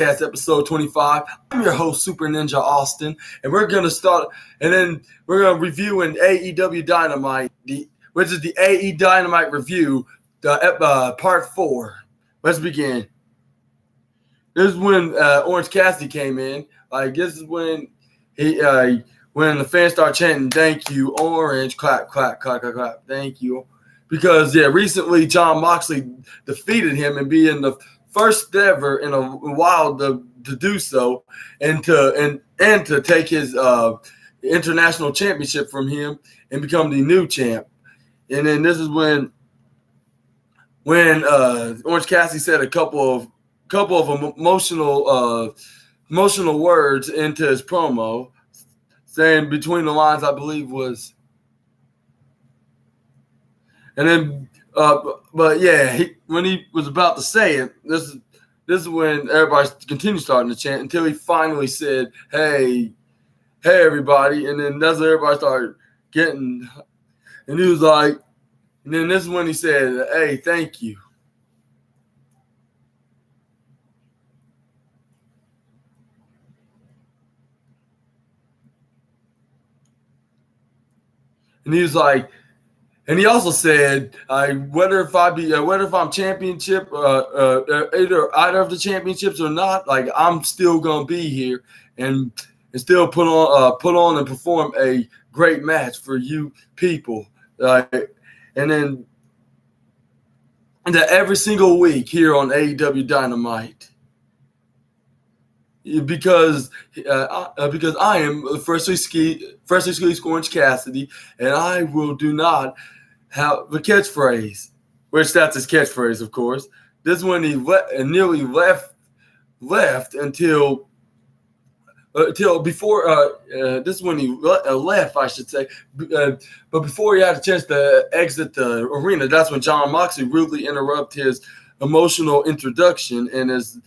Episode 25. I'm your host, Super Ninja Austin, and we're going to start, and then we're going to review an AEW Dynamite, which is the AE Dynamite review, part 4. Let's begin. This is when Orange Cassidy came in. This is when when the fans start chanting, "Thank you, Orange!" Clap, clap, clap, clap, clap. Thank you, because recently Jon Moxley defeated him and being the first ever in a while to do so, and to take his international championship from him and become the new champ. And then this is when Orange Cassidy said a couple of emotional words into his promo, saying between the lines, I believe was, and then. When he was about to say it, this is when everybody continued starting to chant until he finally said, "Hey, everybody!" And then that's when everybody started getting, and he was like, and then this is when he said, "Hey, thank you." And he was like. And he also said, whether if I'm championship, either of the championships or not, I'm still gonna be here and still put on and perform a great match for you people. And then every single week here on AEW Dynamite, because I am freshly squeezed Orange Cassidy, and I do not have the catchphrase, which that's his catchphrase, of course. This is when he nearly left until before. This is when he left, I should say. But before he had a chance to exit the arena, that's when Jon Moxley rudely interrupted his emotional introduction and his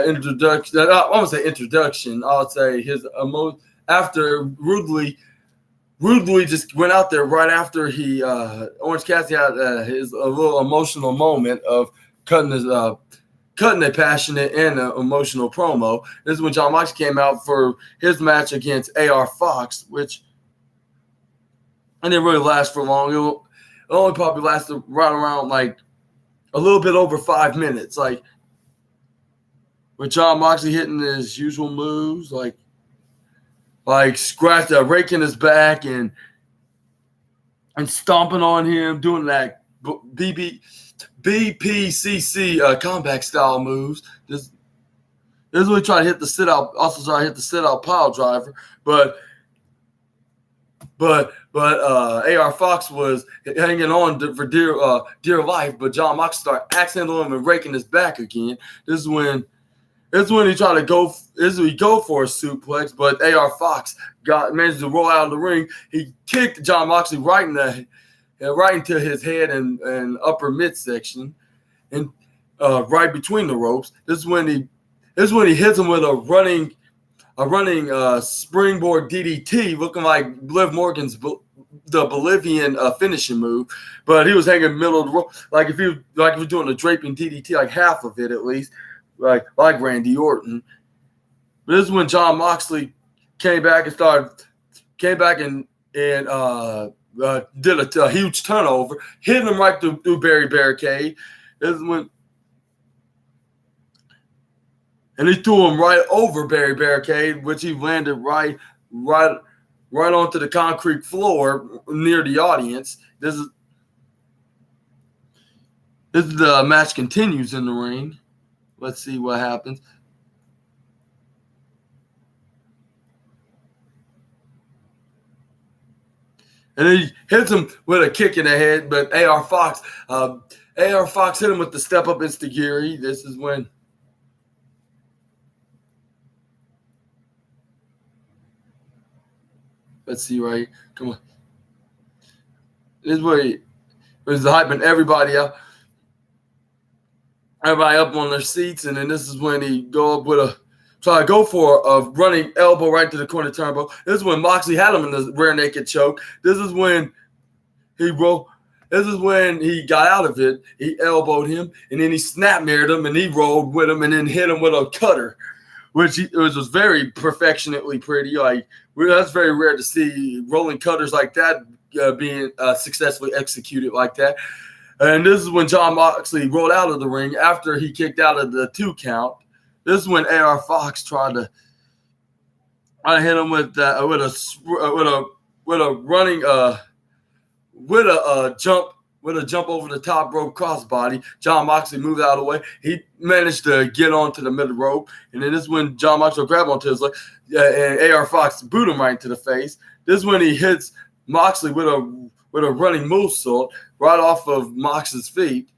introduction. I won't say introduction. I'll say his after rudely just went out there right after he Orange Cassidy had his a little emotional moment of cutting a passionate and emotional promo. This is when Jon Moxley came out for his match against AR Fox, which didn't really last for long. It only probably lasted right around a little bit over 5 minutes, with Jon Moxley hitting his usual moves, raking his back and stomping on him, doing that BPCC comeback style moves. This is when he tried to hit the sit out. Also tried to hit the sit out pile driver, but AR Fox was hanging on for dear life. But Jon Moxley started accidentally him and raking his back again. This is when he tried to go. This is when he go for a suplex, but AR Fox managed to roll out of the ring. He kicked Jon Moxley right into his head and upper midsection, and right between the ropes. This is when he hits him with a running springboard DDT, looking like Liv Morgan's the Bolivian finishing move. But he was hanging middle of the rope, if he was doing a draping DDT, half of it at least. Like Randy Orton. But this is when Jon Moxley came back and did a huge turnover, hitting him right through Barricade. This is when, and he threw him right over Barricade, which he landed right onto the concrete floor near the audience. This is the match continues in the ring. Let's see what happens. And he hits him with a kick in the head, but AR Fox hit him with the step up Insta-Giri. This is when let's see right. Come on. This is where he was hyping everybody up. Everybody up on their seats, and then this is when he try to go for a running elbow right to the corner turnbuckle. This is when Moxley had him in the rear naked choke. This is when he rolled. This is when he got out of it. He elbowed him, and then he snap-mirrored him, and he rolled with him, and then hit him with a cutter, which was very perfectionately pretty. Like, that's very rare to see rolling cutters like that being successfully executed like that. And this is when Jon Moxley rolled out of the ring after he kicked out of the 2 count. This is when AR Fox tried to hit him with a jump over the top rope crossbody. Jon Moxley moved out of the way. He managed to get onto the middle rope, and then this is when Jon Moxley grabbed onto his leg, and AR Fox boot him right into the face. This is when he hits Moxley with a running moonsault right off of Mox's feet.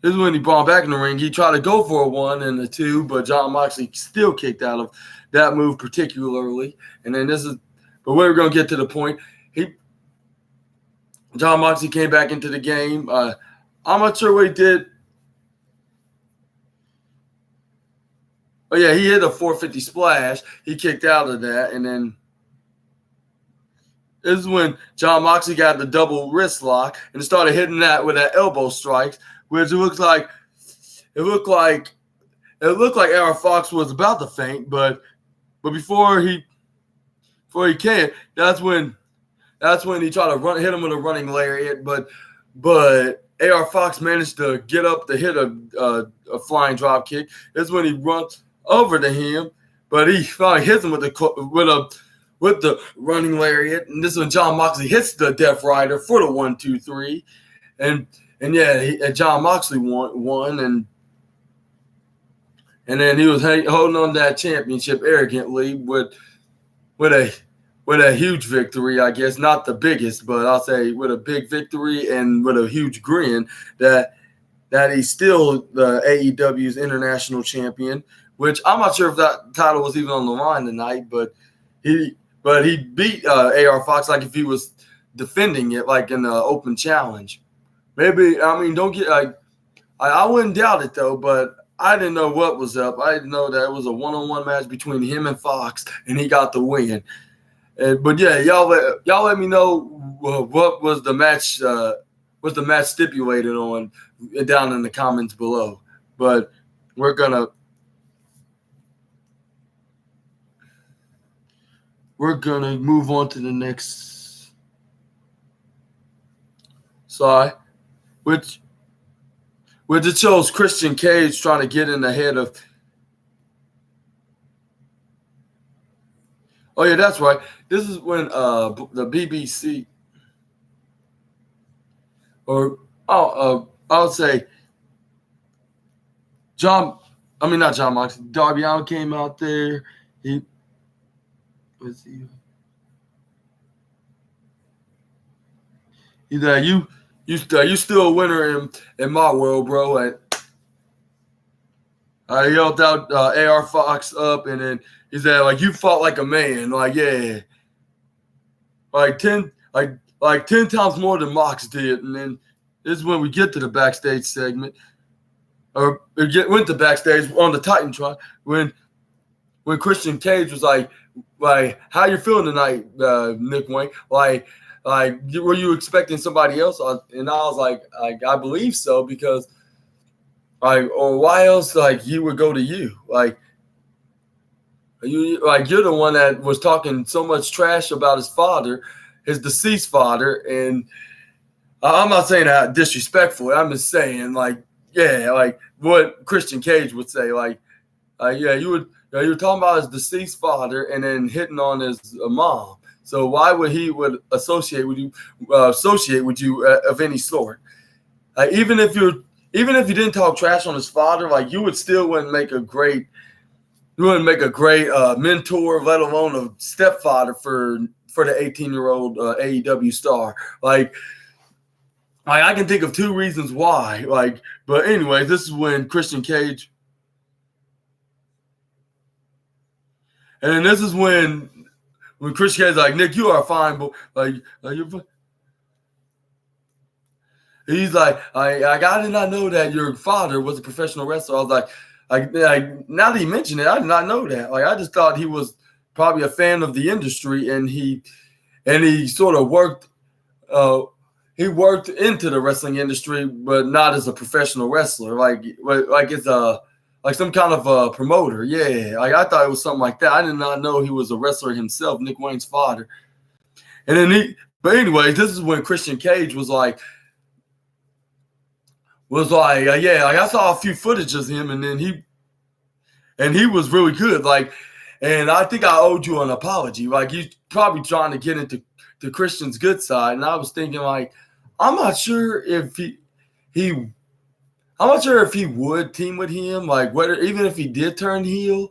This is when he brought back in the ring. He tried to go for a 1 and a 2, but Jon Moxley still kicked out of that move particularly. And then but we're going to get to the point. Jon Moxley came back into the game. I'm not sure what he did. Oh, yeah, he hit a 450 splash. He kicked out of that. And then this is when Jon Moxley got the double wrist lock and started hitting that with that elbow strikes, which it looked like AR Fox was about to faint, but before he came, that's when he tried to hit him with a running lariat, but AR Fox managed to get up to hit a flying drop kick. That's when he runs over to him, but he finally hits him with the running lariat, and this is when Jon Moxley hits the Death Rider for the 1, 2, 3, and Jon Moxley won, and then he was holding on to that championship arrogantly with a huge victory, I guess. Not the biggest, but I'll say with a big victory and with a huge grin that he's still the AEW's international champion, which I'm not sure if that title was even on the line tonight, but he beat AR Fox like if he was defending it like in the open challenge. Maybe, I mean, don't get I wouldn't doubt it though, but I didn't know what was up. I didn't know that it was a one-on-one match between him and Fox, and he got the win. But yeah, y'all let me know what was the match stipulated on down in the comments below. But we're gonna move on to the next slide, which it shows Christian Cage trying to get in the head of. Oh yeah, that's right. This is when the BBC I'll say not Jon Moxley. Darby Allin came out there. He's like, you still a winner in my world, bro. And I yelled out AR Fox up, and then he said, like, you fought like a man. Like, yeah. Like 10 times more than Mox did. And then this is when we get to the backstage segment. Or went to backstage on the Titantron when Christian Cage was like, how you feeling tonight, Nick Wayne? Like, were you expecting somebody else? And I was like, I believe so, because or why else he would go to you? You're the one that was talking so much trash about his father, his deceased father, and I'm not saying that disrespectfully. I'm just saying what Christian Cage would say. You were talking about his deceased father and then hitting on his mom. So why would he associate with you of any sort? Even if you didn't talk trash on his father, you would still wouldn't make a great mentor, let alone a stepfather for the 18-year-old AEW star. I can think of two reasons why. But anyway, this is when Christian Cage, and then this is when Christian Cage is like, Nick, you are fine, but you're fine. He's like, I did not know that your father was a professional wrestler. I was like, now that he mentioned it, I did not know that. I just thought he was probably a fan of the industry, and he sort of worked he worked into the wrestling industry, but not as a professional wrestler. Like it's like some kind of a promoter. Yeah, like I thought it was something like that. I did not know he was a wrestler himself, Nick Wayne's father. And then but anyways, this is when Christian Cage was like, yeah, like I saw a few footage of him, and then he was really good. Like, and I think I owed you an apology. Like, you probably trying to get into the Christian's good side, and I was thinking like, I'm not sure if I'm not sure if he would team with him. Like, whether even if he did turn heel,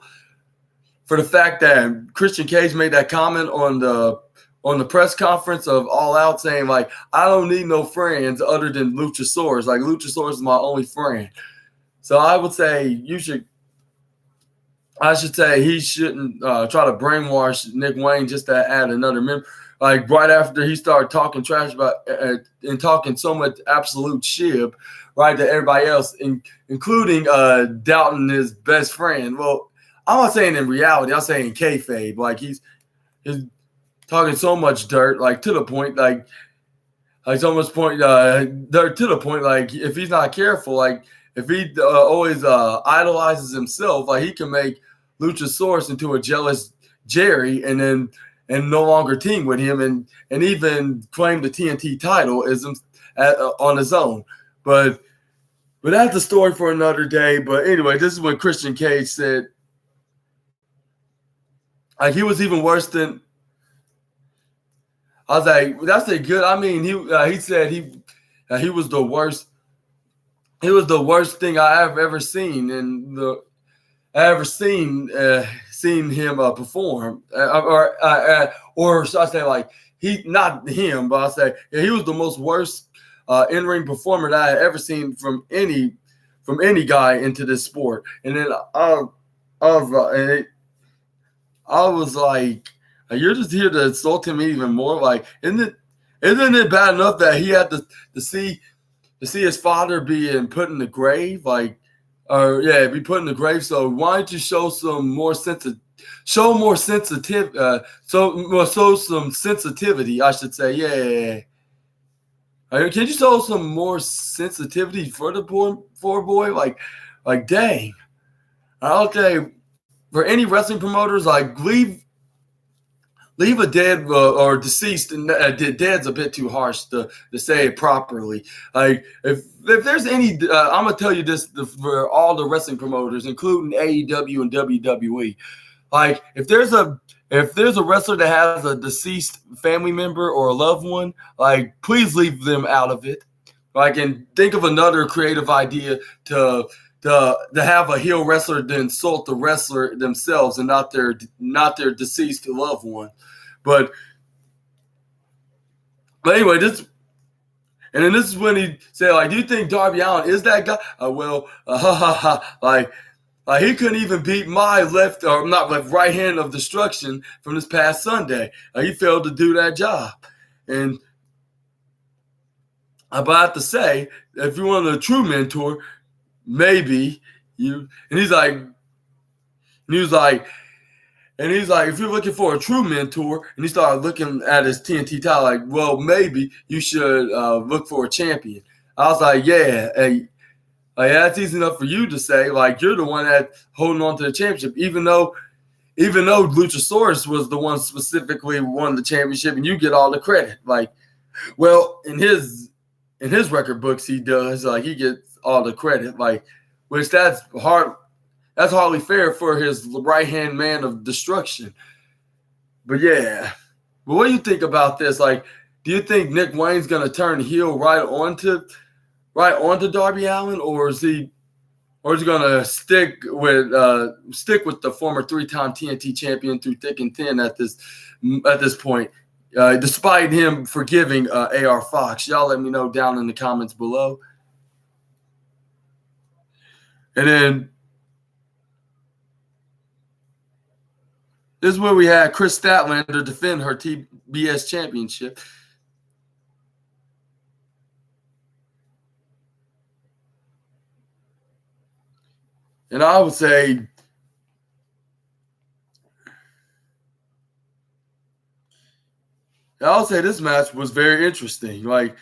for the fact that Christian Cage made that comment on the press conference of All Out saying like, I don't need no friends other than Luchasaurus. Like, Luchasaurus is my only friend. So I would say I should say he shouldn't try to brainwash Nick Wayne just to add another member. Like, right after he started talking trash about and talking so much absolute shit, right, to everybody else, including doubting his best friend. Well, I'm not saying in reality, I'm saying kayfabe. Like, he's talking so much dirt, like to the point, like so much point, dirt to the point, like if he's not careful, like if he always idolizes himself, like he can make Luchasaurus into a jealous Jerry, and no longer team with him, and even claim the TNT title on his own. But that's a story for another day. But anyway, this is when Christian Cage said, like, he was even worse than. I was like, that's a good. I mean, he said he was the worst. He was the worst thing I have ever seen, seen him perform, or should I say, like, he, not him, but I say, yeah, he was the most worst in-ring performer that I had ever seen from any guy into this sport. And then I was like, you're just here to insult him even more. Like, isn't it bad enough that he had to see his father being put in the grave? Like, be put in the grave. So why don't you show some more some sensitivity, I should say. Yeah. Can you show some more sensitivity for the poor boy? Like, dang. I'll say, for any wrestling promoters, like, leave a dead or deceased, and dead's a bit too harsh to say it properly. Like, if there's any, I'm gonna tell you this for all the wrestling promoters, including AEW and WWE. Like, if there's a wrestler that has a deceased family member or a loved one, like, please leave them out of it. Like, and think of another creative idea to have a heel wrestler to insult the wrestler themselves and not their deceased loved one. But anyway, this is when he said, like, do you think Darby Allin is that guy? Like he couldn't even beat my right hand of destruction from this past Sunday. He failed to do that job. And I'm about to say, if you want a true mentor, maybe you. And he's like, if you're looking for a true mentor, and he started looking at his TNT title, like, well, maybe you should look for a champion. I was like, yeah, hey, like, that's easy enough for you to say. Like, you're the one that's holding on to the championship, even though Luchasaurus was the one specifically won the championship, and you get all the credit. Like, well, in his record books, he does. Like, he gets all the credit. Like, which that's hard. That's hardly fair for his right-hand man of destruction. But yeah. But what do you think about this? Like, do you think Nick Wayne's going to turn heel right onto Darby Allin, or is he going to stick with the former 3-time TNT champion through thick and thin at this point, despite him forgiving AR Fox? Y'all let me know down in the comments below. And then this is where we had Chris Statlander defend her TBS championship. And I would say, I'll say this match was very interesting. Like,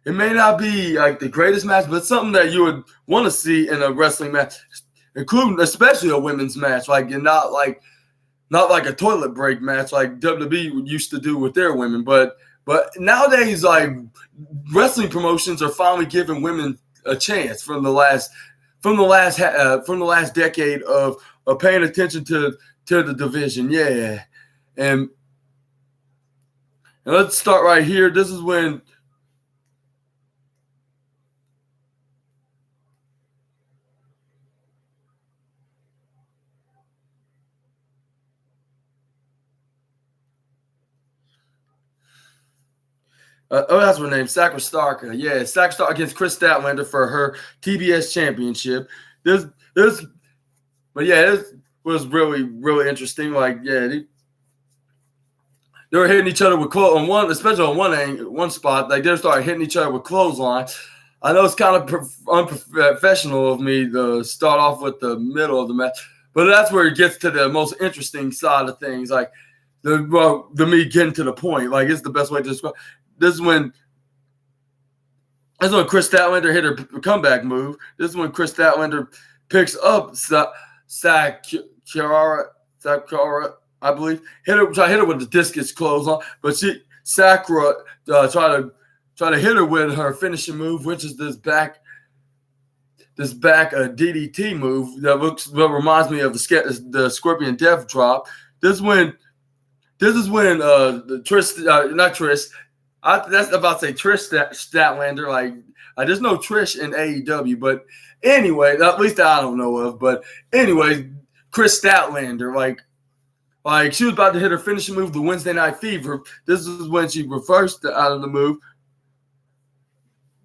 it may not be like the greatest match, but something that you would want to see in a wrestling match, including especially a women's match. Like, and not like a toilet break match like WWE used to do with their women. But nowadays, like, wrestling promotions are finally giving women a chance from the last decade of paying attention to the division. Yeah, and let's start right here. This is when that's her name, Sakura Starka. Yeah, Sakura Starka against Chris Statlander for her TBS championship. This, but yeah, this was really, really interesting. Like, yeah, they were hitting each other with clothes on one, especially on one spot. Like, they started hitting each other with clothesline. I know it's kind of unprofessional of me to start off with the middle of the match, but that's where it gets to the most interesting side of things. Like, the me getting to the point. Like, it's the best way to describe. This is when Chris Statlander hit her comeback move. This is when Chris Statlander picks up Sakura, I believe. Hit her with the discus clothesline, but Sakura try to hit her with her finishing move, which is this back DDT move that reminds me of the Scorpion Death Drop. This is when Trish. That's about to say Trish Statlander. Like, there's no Trish in AEW, but anyway, at least I don't know of. But anyway, Chris Statlander, like she was about to hit her finishing move, the Wednesday Night Fever. This is when she reversed out of the move,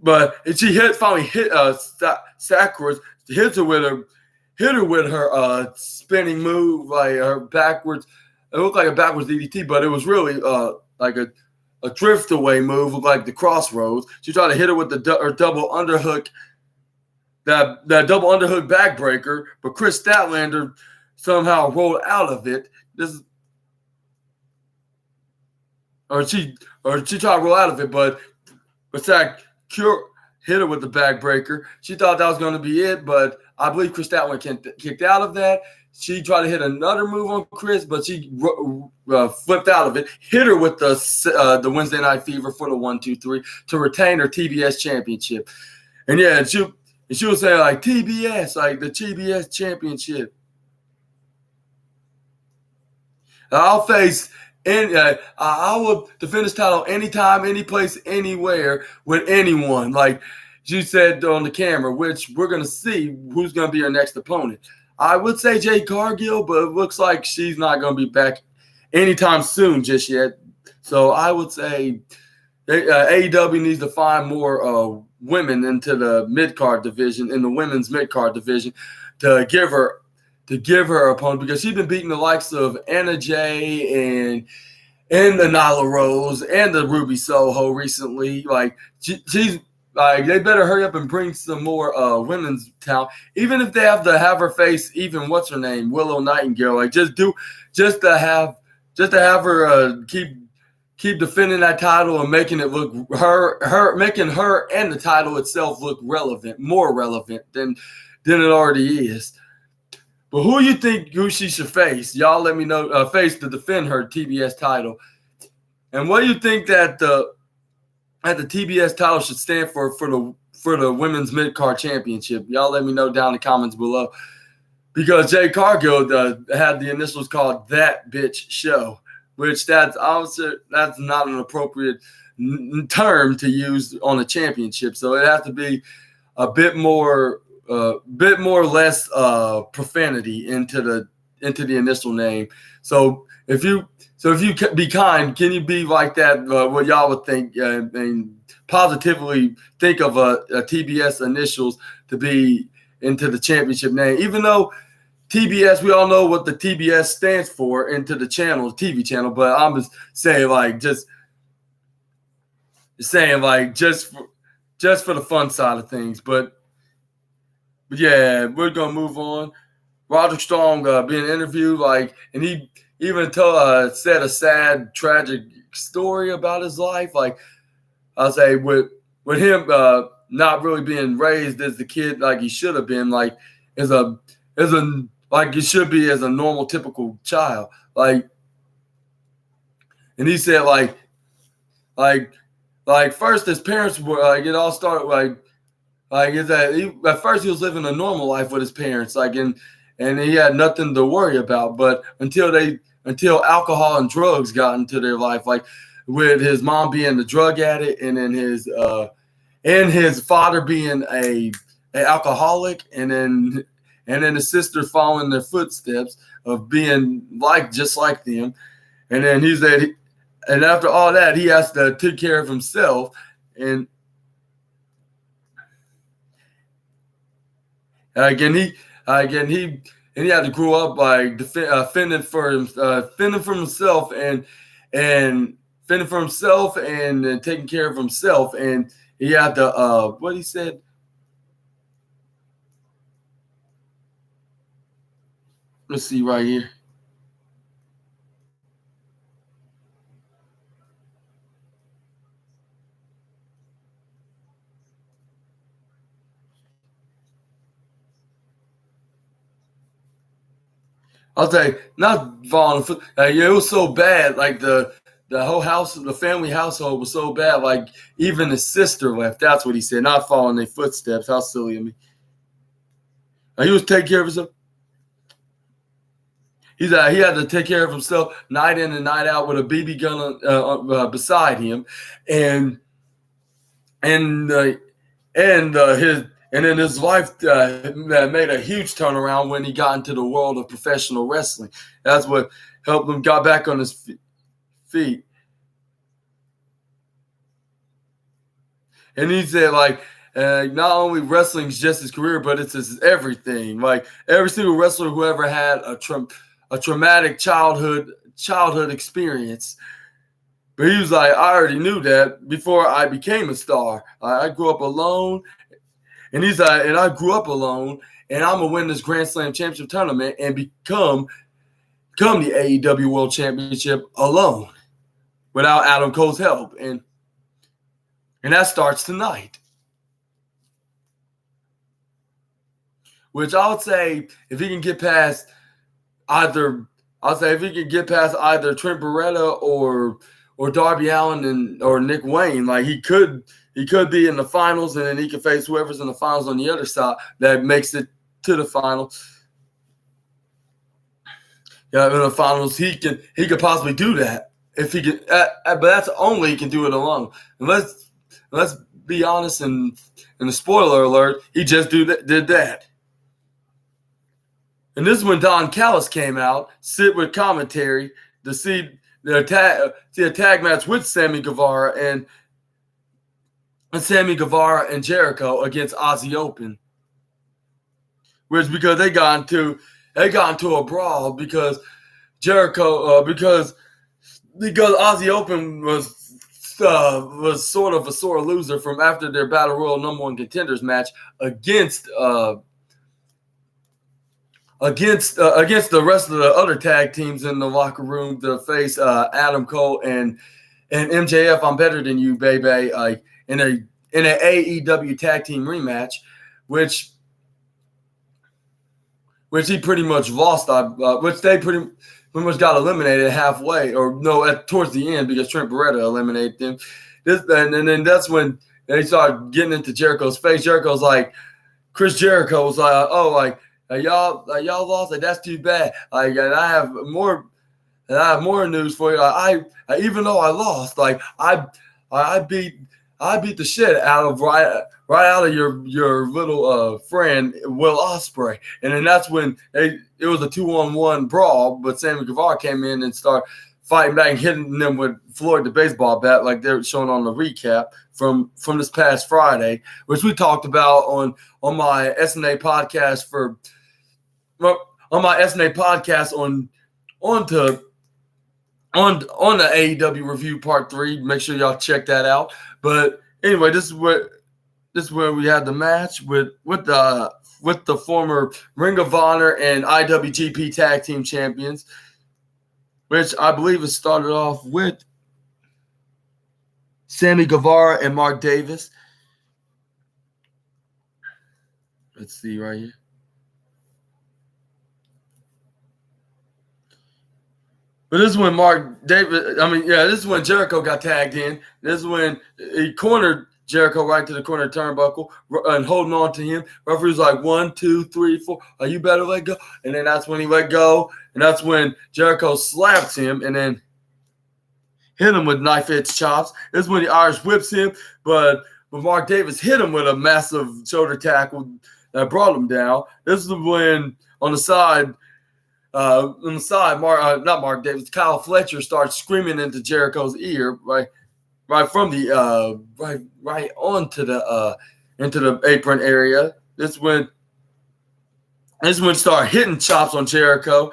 but she finally hit Sakura, hit her with her spinning move, like her backwards. It looked like a backwards DDT, but it was really like a drift away move, like the Crossroads. She tried to hit her with her double underhook, that double underhook backbreaker, but Chris Statlander somehow rolled out of it. She tried to roll out of it, but Sakura hit her with the backbreaker. She thought that was going to be it, but I believe Chris Statlander kicked out of that. She tried to hit another move on Chris, but she flipped out of it. Hit her with the Wednesday Night Fever for the 1-2-3 to retain her TBS championship. And yeah, she was saying like TBS, like the TBS championship. I'll face I will defend this title anytime, any place, anywhere with anyone. Like she said on the camera, which we're gonna see who's gonna be her next opponent. I would say Jade Cargill, but it looks like she's not going to be back anytime soon just yet. So I would say AEW needs to find more women into the mid-card division, in the women's mid-card division, to give her opponent, because she's been beating the likes of Anna Jay and the Nyla Rose and the Ruby Soho recently. Like she's. Like, they better hurry up and bring some more women's talent, even if they have to have her face even what's her name, Willow Nightingale. Like just to have her keep defending that title and making it look making her and the title itself look more relevant than it already is. But who she should face? Y'all let me know. Face to defend her TBS title, and what do you think that the TBS title should stand for the women's mid-card championship? Y'all let me know down in the comments below. Because Jade Cargill had the initials called That Bitch Show, which that's not an appropriate term to use on a championship. So it has to be a bit more less profanity into the initial name. So if you be kind, can you be like that? What y'all would think and positively think of a TBS initials to be into the championship name, even though TBS, we all know what the TBS stands for into the channel, the TV channel. But I'm just saying, just for the fun side of things. But yeah, we're gonna move on Roderick Strong being interviewed, like, and he even said a sad, tragic story about his life. Like, I'll say with him not really being raised as the kid like he should have been, like as a like he should be as a normal, typical child. Like, and he said like first his parents were like it all started like is that at first he was living a normal life with his parents, like and he had nothing to worry about. But until alcohol and drugs got into their life, like with his mom being a drug addict, and then his father being a alcoholic, and then his sister following their footsteps of being just like them. And then he said, and after all that, he has to take care of himself, and he had to grow up by fending for himself and fending for himself and taking care of himself. And he had to what he said. Let's see right here. I'll say not falling. It was so bad. Like the whole house, the family household was so bad. Like even his sister left. That's what he said. Not following their footsteps. How silly of me. He was taking care of himself. He had to take care of himself night in and night out with a BB gun beside him, and then his life made a huge turnaround when he got into the world of professional wrestling. That's what helped him got back on his feet. And he said, like, not only wrestling is just his career, but it's his everything. Like every single wrestler who ever had a traumatic childhood experience. But he was like, I already knew that before I became a star. I grew up alone. And he's like, and I grew up alone, and I'm going to win this Grand Slam Championship tournament and become the AEW World Championship alone without Adam Cole's help. And that starts tonight. Which I would say if he can get past either Trent Beretta or Darby Allin or Nick Wayne, like he could be in the finals, and then he can face whoever's in the finals on the other side that makes it to the finals. Yeah, in the finals, he could possibly do that if he could, but that's only he can do it alone. And let's be honest, and in the spoiler alert, he just did that. And this is when Don Callis came out, sit with commentary to see a tag match with Sammy Guevara and Jericho against Aussie Open, which because they got into a brawl because Jericho because Aussie Open was sort of a sore loser from after their Battle Royal #1 contenders match against the rest of the other tag teams in the locker room to face Adam Cole and MJF. I'm better than you, baby. Like in an AEW tag team rematch, which he pretty much lost. Which they pretty much got eliminated halfway, or no, towards the end because Trent Beretta eliminated them. And then that's when they started getting into Jericho's face. Jericho's like, Chris Jericho was like, oh, like. Y'all lost. Like that's too bad. Like, and I have more news for you. Even though I lost, like I beat the shit out of right out of your little friend Will Ospreay, and then that's when it was a 2-on-1 brawl. But Sammy Guevara came in and started fighting back, and hitting them with Floyd the baseball bat, like they're showing on the recap from this past Friday, which we talked about on my SNA podcast on the AEW review part 3. Make sure y'all check that out. But anyway, this is where we had the match with the with the former Ring of Honor and IWGP Tag Team Champions, which I believe it started off with Sammy Guevara and Mark Davis. Let's see right here. But this is when this is when Jericho got tagged in. This is when he cornered Jericho right to the corner turnbuckle and holding on to him. Referee was like, 1, 2, 3, 4. Oh, you better let go. And then that's when he let go. And that's when Jericho slapped him and then hit him with knife-edge chops. This is when the Irish whips him. But Mark Davis hit him with a massive shoulder tackle that brought him down. This is when on the side, not Mark Davis, Kyle Fletcher starts screaming into Jericho's ear, right from the right onto the into the apron area. This is when start hitting chops on Jericho,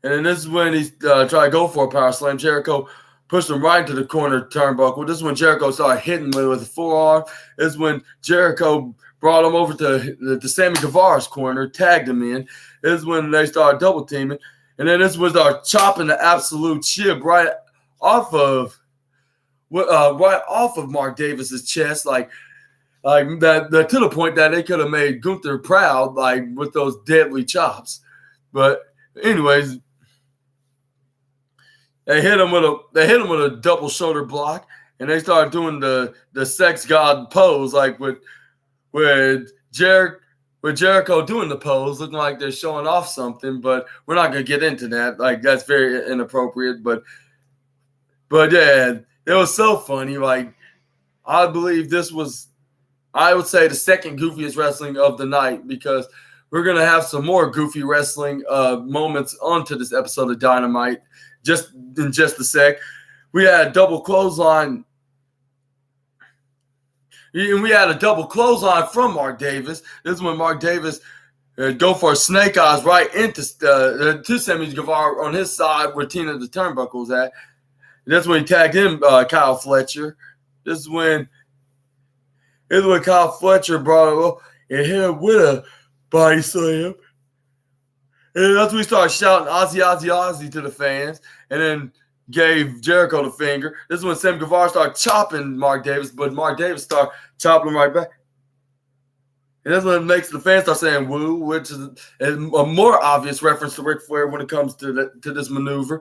and then this is when he tried to go for a power slam. Jericho pushed him right into the corner turnbuckle. This is when Jericho started hitting with a forearm. This is when Jericho brought him over to Sammy Guevara's corner, tagged him in. This is when they started double teaming. And then this was our chopping the absolute shit right off of Mark Davis's chest, like that to the point that they could have made Gunther proud, like with those deadly chops. But anyways, they hit him with a double shoulder block, and they started doing the sex god pose, like with Jericho doing the pose, looking like they're showing off something, but we're not gonna get into that. Like that's very inappropriate. But yeah, it was so funny. Like I believe this was, I would say, the second goofiest wrestling of the night, because we're gonna have some more goofy wrestling moments onto this episode of Dynamite. Just in just a sec, we had a double clothesline. And we had a double clothesline from Mark Davis. This is when Mark Davis go for a snake eyes right into to Sammy Guevara on his side where Tina the turnbuckle was at. And that's when he tagged him, Kyle Fletcher. This is when Kyle Fletcher brought him up and hit him with a body slam. And that's when we started shouting Aussie, Aussie, Aussie to the fans. And then gave Jericho the finger. This is when Sammy Guevara started chopping Mark Davis, but Mark Davis started chopping him right back. And that's when it makes the fans start saying woo, which is a more obvious reference to Ric Flair when it comes to this maneuver.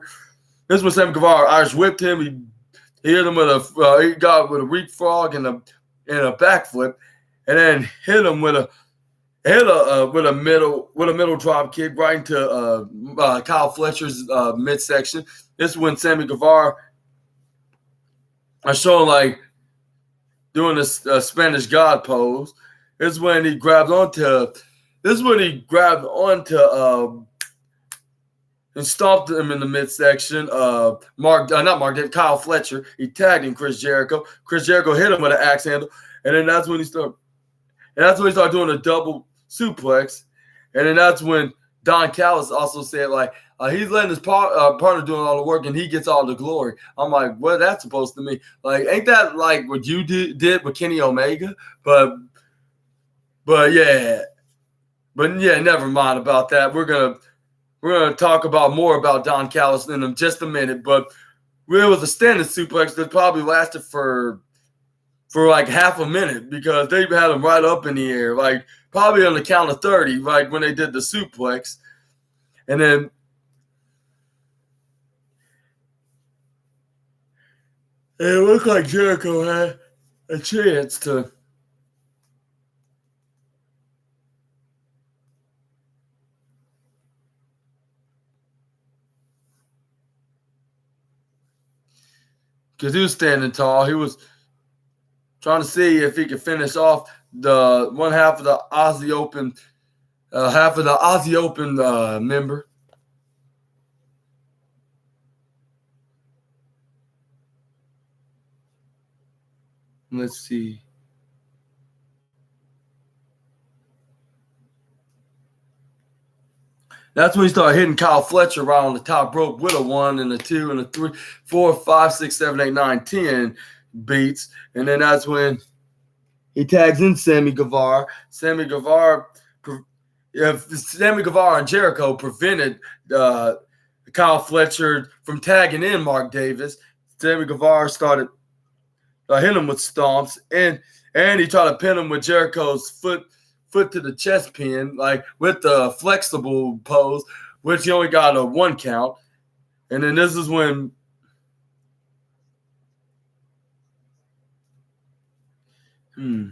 This is when Sammy Guevara Irish whipped him. He hit him with he got with a reap frog and a backflip, and then hit him with a middle drop kick right into Kyle Fletcher's midsection. This is when Sammy Guevara is showing like doing this Spanish God pose. This is when he grabbed onto and stomped him in the midsection. Kyle Fletcher. He tagged him Chris Jericho. Chris Jericho hit him with an axe handle, and then that's when he started doing a double suplex. And then that's when Don Callis also said, like, he's letting his partner doing all the work and he gets all the glory. I'm like, what that's supposed to mean? Like, ain't that like what you did with Kenny Omega? But yeah, never mind about that. We're gonna talk about more about Don Callis in just a minute. But it was a standing suplex that probably lasted for like half a minute, because they had him right up in the air, like probably on the count of 30, like when they did the suplex. And then it looked like Jericho had a chance to because he was standing tall. He was trying to see if he could finish off the one half of the Aussie Open member. Let's see. That's when he started hitting Kyle Fletcher right on the top rope with a 1 and a 2 and a 3, 4, 5, 6, 7, 8, 9, 10 beats. And then that's when He tags in Sammy Guevara. Sammy Guevara and Jericho prevented Kyle Fletcher from tagging in Mark Davis. Sammy Guevara started hitting him with stomps, and he tried to pin him with Jericho's foot to the chest pin, like with the flexible pose, which he only got a 1 count. And then this is when he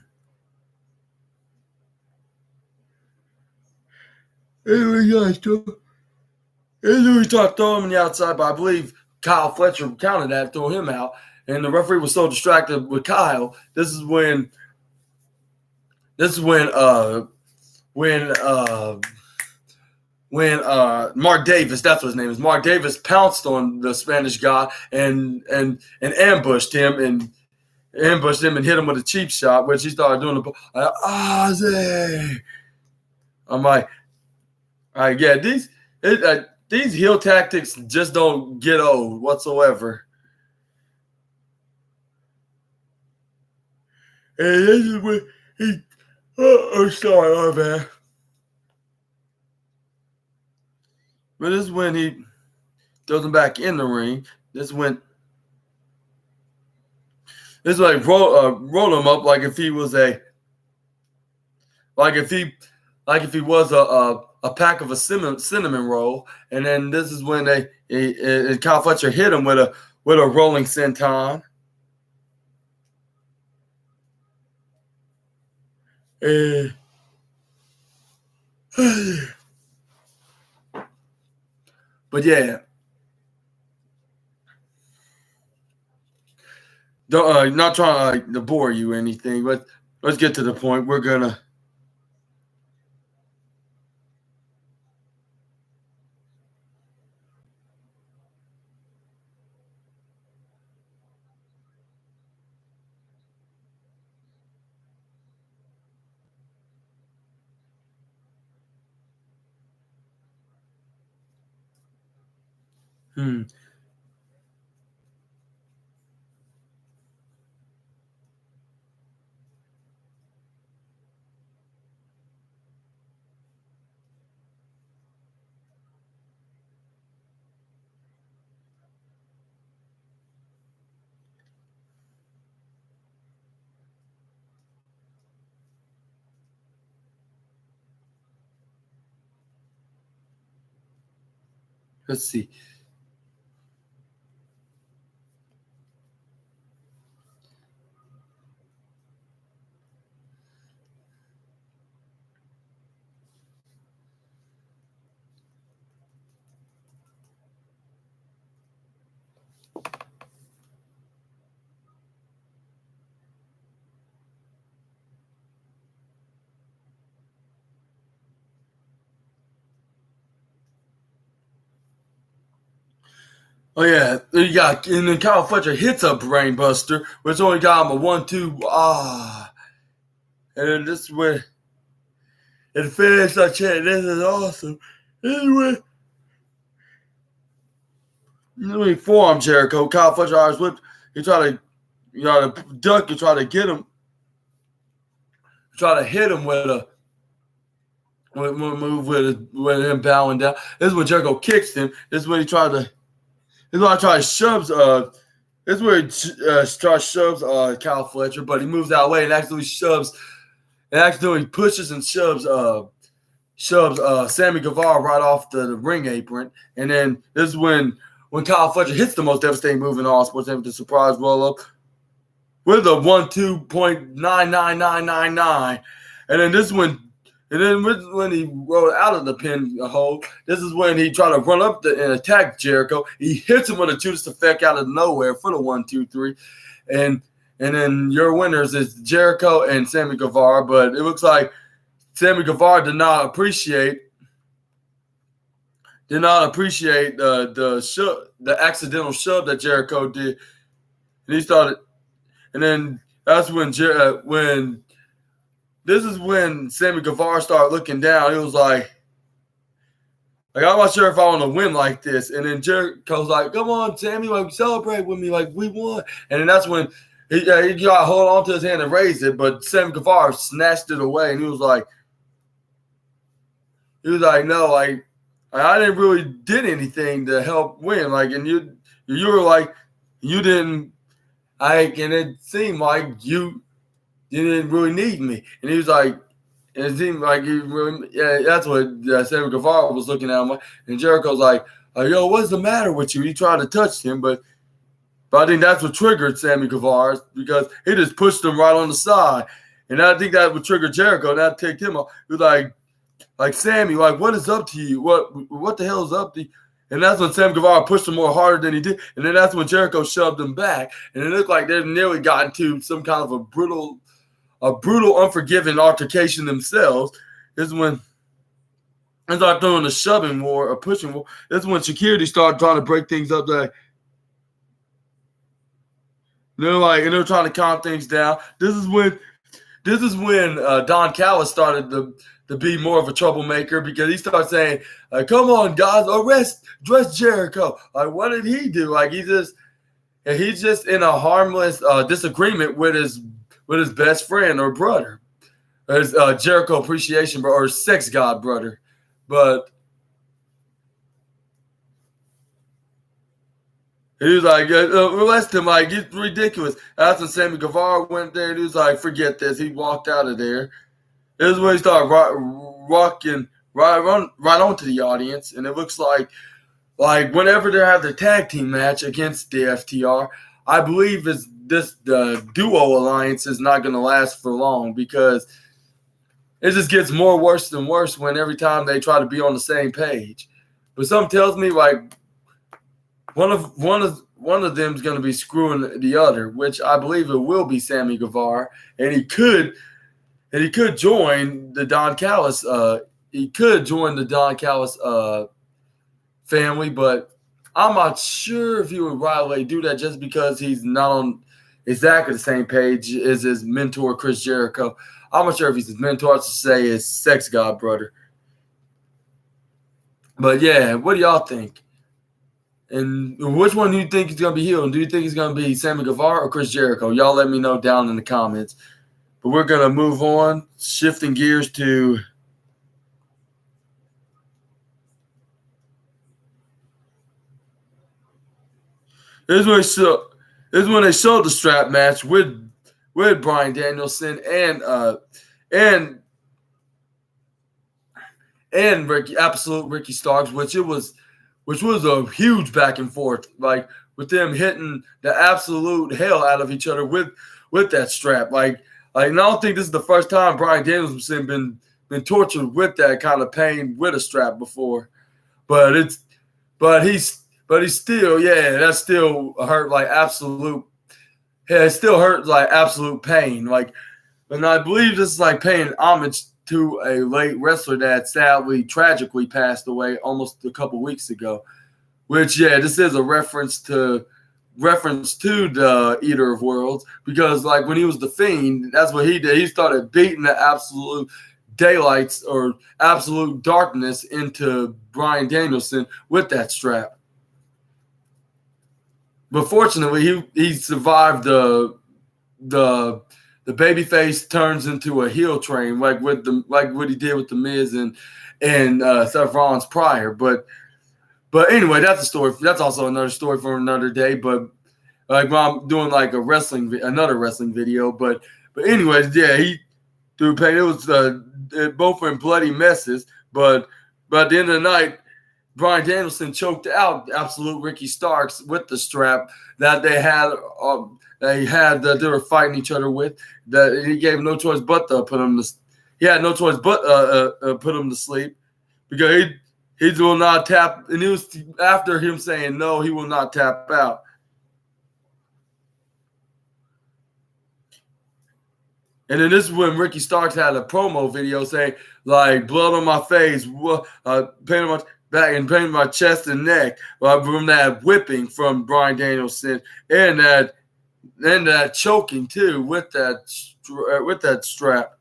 tried to throw him on the outside, but I believe Kyle Fletcher counted that, threw him out, and the referee was so distracted with Kyle. This is when Mark Davis, that's what his name is, Mark Davis pounced on the Spanish guy and ambushed him and hit him with a cheap shot, which he started doing I'm like, all right, yeah, these heel tactics just don't get old whatsoever. And this is when he sorry, my bad. But this is when he throws him back in the ring. This is like roll him up like if he was a pack of a cinnamon roll, and then this is when Kyle Fletcher hit him with a rolling senton. But yeah, not trying to bore you or anything, but let's get to the point. We're gonna. Let's see. Oh yeah, and then Kyle Fletcher hits a brainbuster, which only got him a 1-2. And then this is where it finished. I chant, "This is awesome." This is when he forearmed Jericho. Kyle Fletcher Irish whip. He tried to duck and try to get him. Try to hit him with a move with him bowing down. This is when Jericho kicks him. This is when he tried to. This is why I try to shoves. This is where he shoves Kyle Fletcher, but he moves out of the way and actually shoves. And actually pushes and shoves Sammy Guevara right off the ring apron. And then this is when Kyle Fletcher hits the most devastating move in all sports, the surprise roll up with a 1-2.99999. And then this is when he rolled out of the pinhole. This is when he tried to run up and attack Jericho. He hits him with a Judas effect out of nowhere for the 1-2-3. And then your winners is Jericho and Sammy Guevara. But it looks like Sammy Guevara did not appreciate the accidental shove that Jericho did. And he started, and then that's when this is when Sammy Guevara started looking down. He was like I'm not sure if I want to win like this. And then Jericho's like, "Come on, Sammy, like celebrate with me, like we won." And then that's when he got to hold on to his hand and raise it, but Sammy Guevara snatched it away, and he was like, no, like I didn't really did anything to help win, like, and you were like, you didn't, and it seemed like you didn't really need me, and he was like, and it seemed like he really, that's what Sammy Guevara was looking at him, and Jericho's like, yo, what's the matter with you? He tried to touch him, but I think that's what triggered Sammy Guevara, because he just pushed him right on the side. And I think that would trigger Jericho. And that ticked him off. He was like, Sammy, like, what is up to you? What the hell is up to you? And that's when Sammy Guevara pushed him more harder than he did. And then that's when Jericho shoved him back. And it looked like they nearly got into some kind of a brutal, unforgiving altercation themselves. This is when they started throwing a shoving war, a pushing war. This is when security started trying to break things up. They're trying to calm things down. This is when Don Callis started to be more of a troublemaker, because he started saying, "Come on, guys, dress Jericho." Like, what did he do? Like, he's just in a harmless disagreement with his best friend or brother, his Jericho appreciation or sex god brother, but. He was like, arrest him, like, it's ridiculous. After Sammy Guevara went there, he was like, forget this. He walked out of there. This is when he started rocking right onto the audience. And it looks like whenever they have the tag team match against the FTR, I believe the duo alliance is not going to last for long, because it just gets more worse than worse when every time they try to be on the same page. But something tells me, like, one of them is going to be screwing the other, which I believe it will be Sammy Guevara, and he could join the Don Callis. He could join the Don Callis family, but I'm not sure if he would right away do that, just because he's not on exactly the same page as his mentor Chris Jericho. I'm not sure if he's his mentor, to say his sex god brother. But yeah, what do y'all think? And which one do you think is going to be healed? Do you think it's going to be Sammy Guevara or Chris Jericho? Y'all let me know down in the comments. But we're going to move on, shifting gears to this is when they showed the strap match with Bryan Danielson and Ricky Starks, which was a huge back and forth, like, with them hitting the absolute hell out of each other with that strap. Like, I don't think this is the first time Bryan Danielson been tortured with that kind of pain with a strap before. But he's still, that still hurt like absolute. Yeah, it still hurts like absolute pain. Like, and I believe this is like paying homage to a late wrestler that sadly, tragically passed away almost a couple weeks ago. Which, this is a reference to the Eater of Worlds, because, like, when he was the Fiend, that's what he did. He started beating the absolute daylights or absolute darkness into Bryan Danielson with that strap. But fortunately, he survived the babyface turns into a heel train, like what he did with the Miz and Seth Rollins prior. But anyway, that's a story. That's also another story for another day. But like, when I'm doing like another wrestling video. But anyways, he threw pain. It was both in bloody messes. But at the end of the night, Bryan Danielson choked out absolute Ricky Starks with the strap that they had. That they were fighting each other with. That he gave no choice but to put him to. He had no choice but put him to sleep, because he will not tap. And it was after him saying no, he will not tap out. And then this is when Ricky Starks had a promo video saying, like, blood on my face, pain on my back and pain on my chest and neck, from that whipping from Bryan Danielson and that choking too with that strap.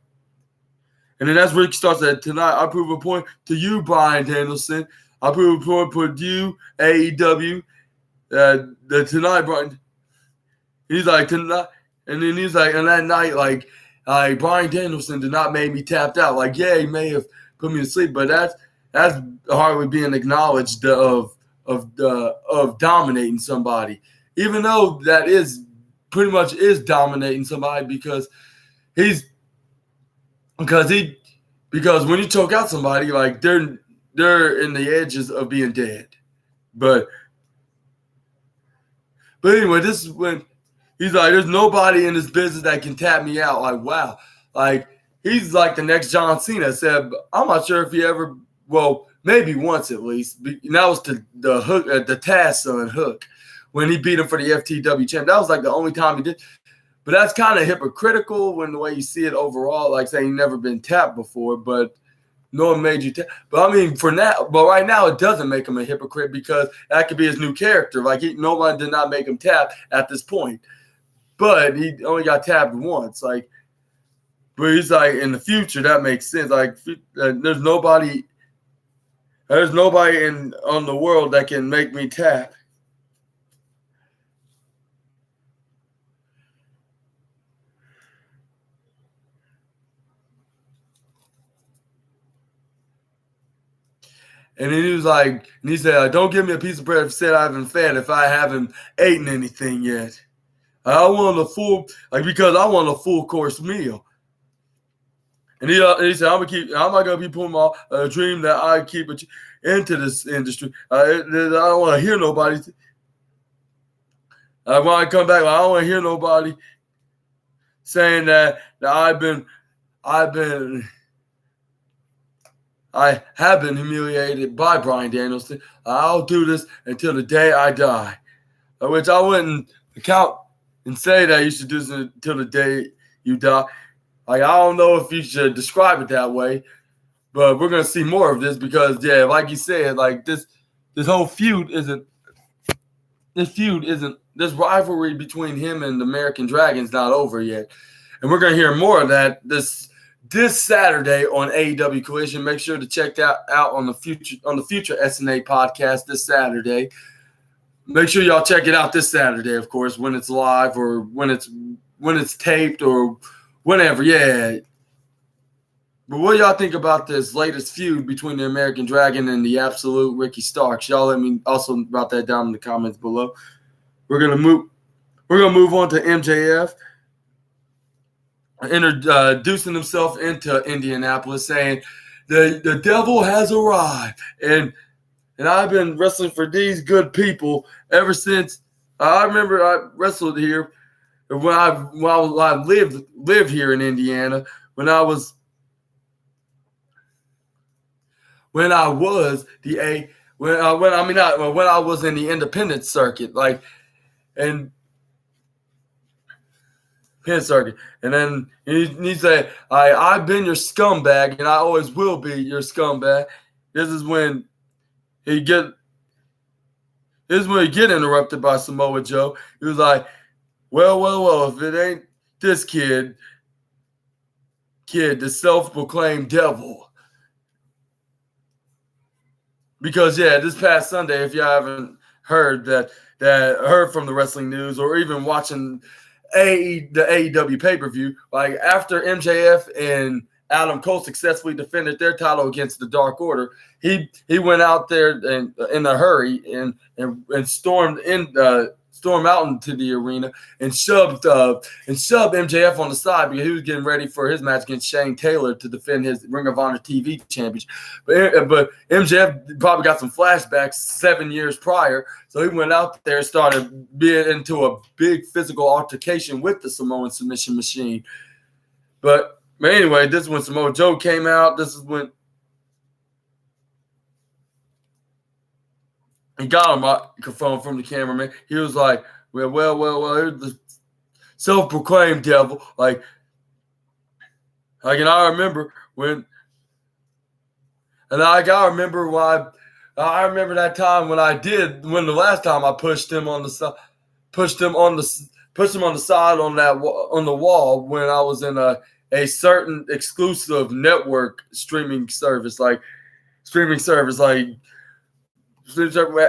And then that's Ricky Starks said, tonight I prove a point to you, Bryan Danielson. I prove a point for you, AEW. Tonight, Bryan. He's like, tonight. And then he's like, and that night, like Bryan Danielson did not make me tapped out. Like, yeah, he may have put me to sleep, but that's hardly being acknowledged of dominating somebody, even though that is pretty much is dominating somebody because when you choke out somebody, like they're in the edges of being dead. But anyway, this is when he's like, there's nobody in this business that can tap me out. Like, wow. Like, he's like the next John Cena. Said, I'm not sure if he ever, well, maybe once at least. And that was the Hook, the Taz son Hook, when he beat him for the FTW champ. That was like the only time he did. But that's kind of hypocritical when the way you see it overall, like saying you've never been tapped before, but no one made you tap. But I mean, but right now it doesn't make him a hypocrite because that could be his new character. Like no one did not make him tap at this point. But he only got tapped once. Like, but he's like, in the future, that makes sense. Like, there's nobody on the world that can make me tap. And then he was like, and he said, don't give me a piece of bread if I haven't fed if I haven't eaten anything yet. I want a full, because I want a full course meal. And he said, I'm not gonna be putting my dream that I keep into this industry. I don't want to hear nobody. When I come back, I don't want to hear nobody saying that I have been humiliated by Bryan Danielson. I'll do this until the day I die. Which I wouldn't count and say that you should do this until the day you die. Like, I don't know if you should describe it that way, but we're going to see more of this because, yeah, like you said, like this whole feud isn't – this rivalry between him and the American Dragon's not over yet. And we're going to hear more of that this Saturday on AEW Collision. Make sure to check that out on the future SNA podcast this Saturday. Make sure y'all check it out this Saturday, of course, when it's live or when it's taped or whenever. Yeah. But what do y'all think about this latest feud between the American Dragon and the Absolute Ricky Starks? Y'all let me also about that down in the comments below. We're gonna move on to MJF. Introducing himself into Indianapolis, saying the devil has arrived, and I've been wrestling for these good people ever since I remember I wrestled here when I lived here in Indiana when I was in the independent circuit, like and. Pin circuit. And then he said, I've been your scumbag and I always will be your scumbag. This is when he get interrupted by Samoa Joe. He was like, well, if it ain't this kid, the self-proclaimed devil. Because this past Sunday, if you haven't heard heard from the wrestling news or even watching the AEW pay-per-view, like after MJF and Adam Cole successfully defended their title against the Dark Order, he went out there and in a hurry and stormed out into the arena and shoved MJF on the side because he was getting ready for his match against Shane Taylor to defend his Ring of Honor TV championship. But MJF probably got some flashbacks 7 years prior, so he went out there and started being into a big physical altercation with the Samoan submission machine. But anyway, this is when Samoa Joe came out. This is when he got a microphone from the cameraman. He was like, well, here's the self-proclaimed devil. And I remember that time when the last time I pushed him on the side on the wall when I was in a certain exclusive network streaming service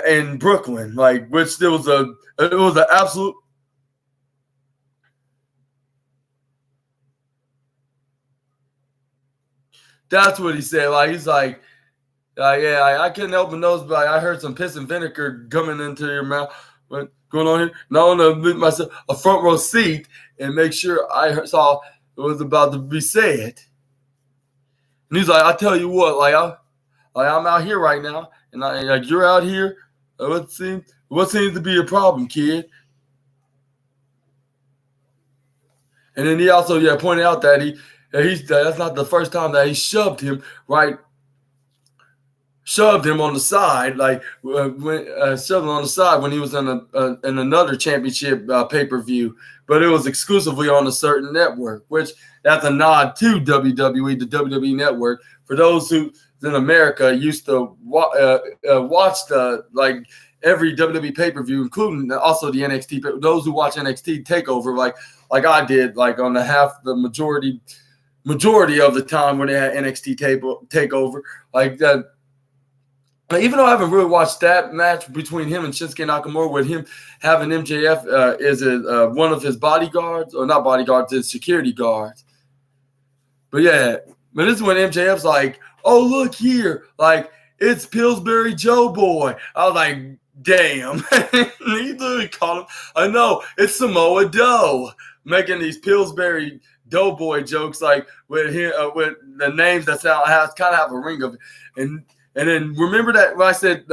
in Brooklyn, which it was an absolute That's what he said. Like he's like, yeah, I couldn't help but notice, but I heard some piss and vinegar coming into your mouth. What's going on here? Now I want to make myself a front row seat and make sure I saw what was about to be said. And he's like, I tell you what, I'm out here right now, and like you're out here. What seems to be a problem, kid? And then he also pointed out that that's not the first time that he shoved him on the side, like shoved him on the side when he was in another championship pay-per-view, but it was exclusively on a certain network, which that's a nod to WWE, the WWE network. For those who in America used to watch every WWE pay-per-view, including also the NXT. Those who watch NXT Takeover, like I did, like on the majority of the time when they had NXT Takeover, like that. Even though I haven't really watched that match between him and Shinsuke Nakamura, with him having MJF as one of his bodyguards, or not bodyguards, his security guards. But this is when MJF's like, oh, look here, like, it's Pillsbury Joe Boy. I was like, damn. He literally called him, I know, it's Samoa Doe, making these Pillsbury Doughboy jokes, like with him, with the names that kind of have a ring of it. And then remember that when I said,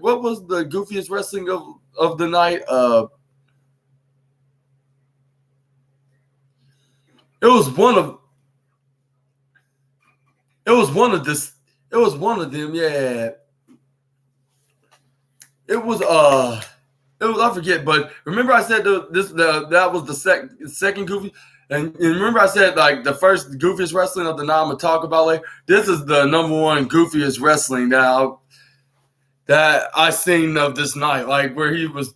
what was the goofiest wrestling of the night? It was one of them, yeah. It was I forget, but remember I said that was the second goofy. And remember I said, like, the first goofiest wrestling of the night I'm going to talk about later? This is the number one goofiest wrestling that I seen of this night, like, where he was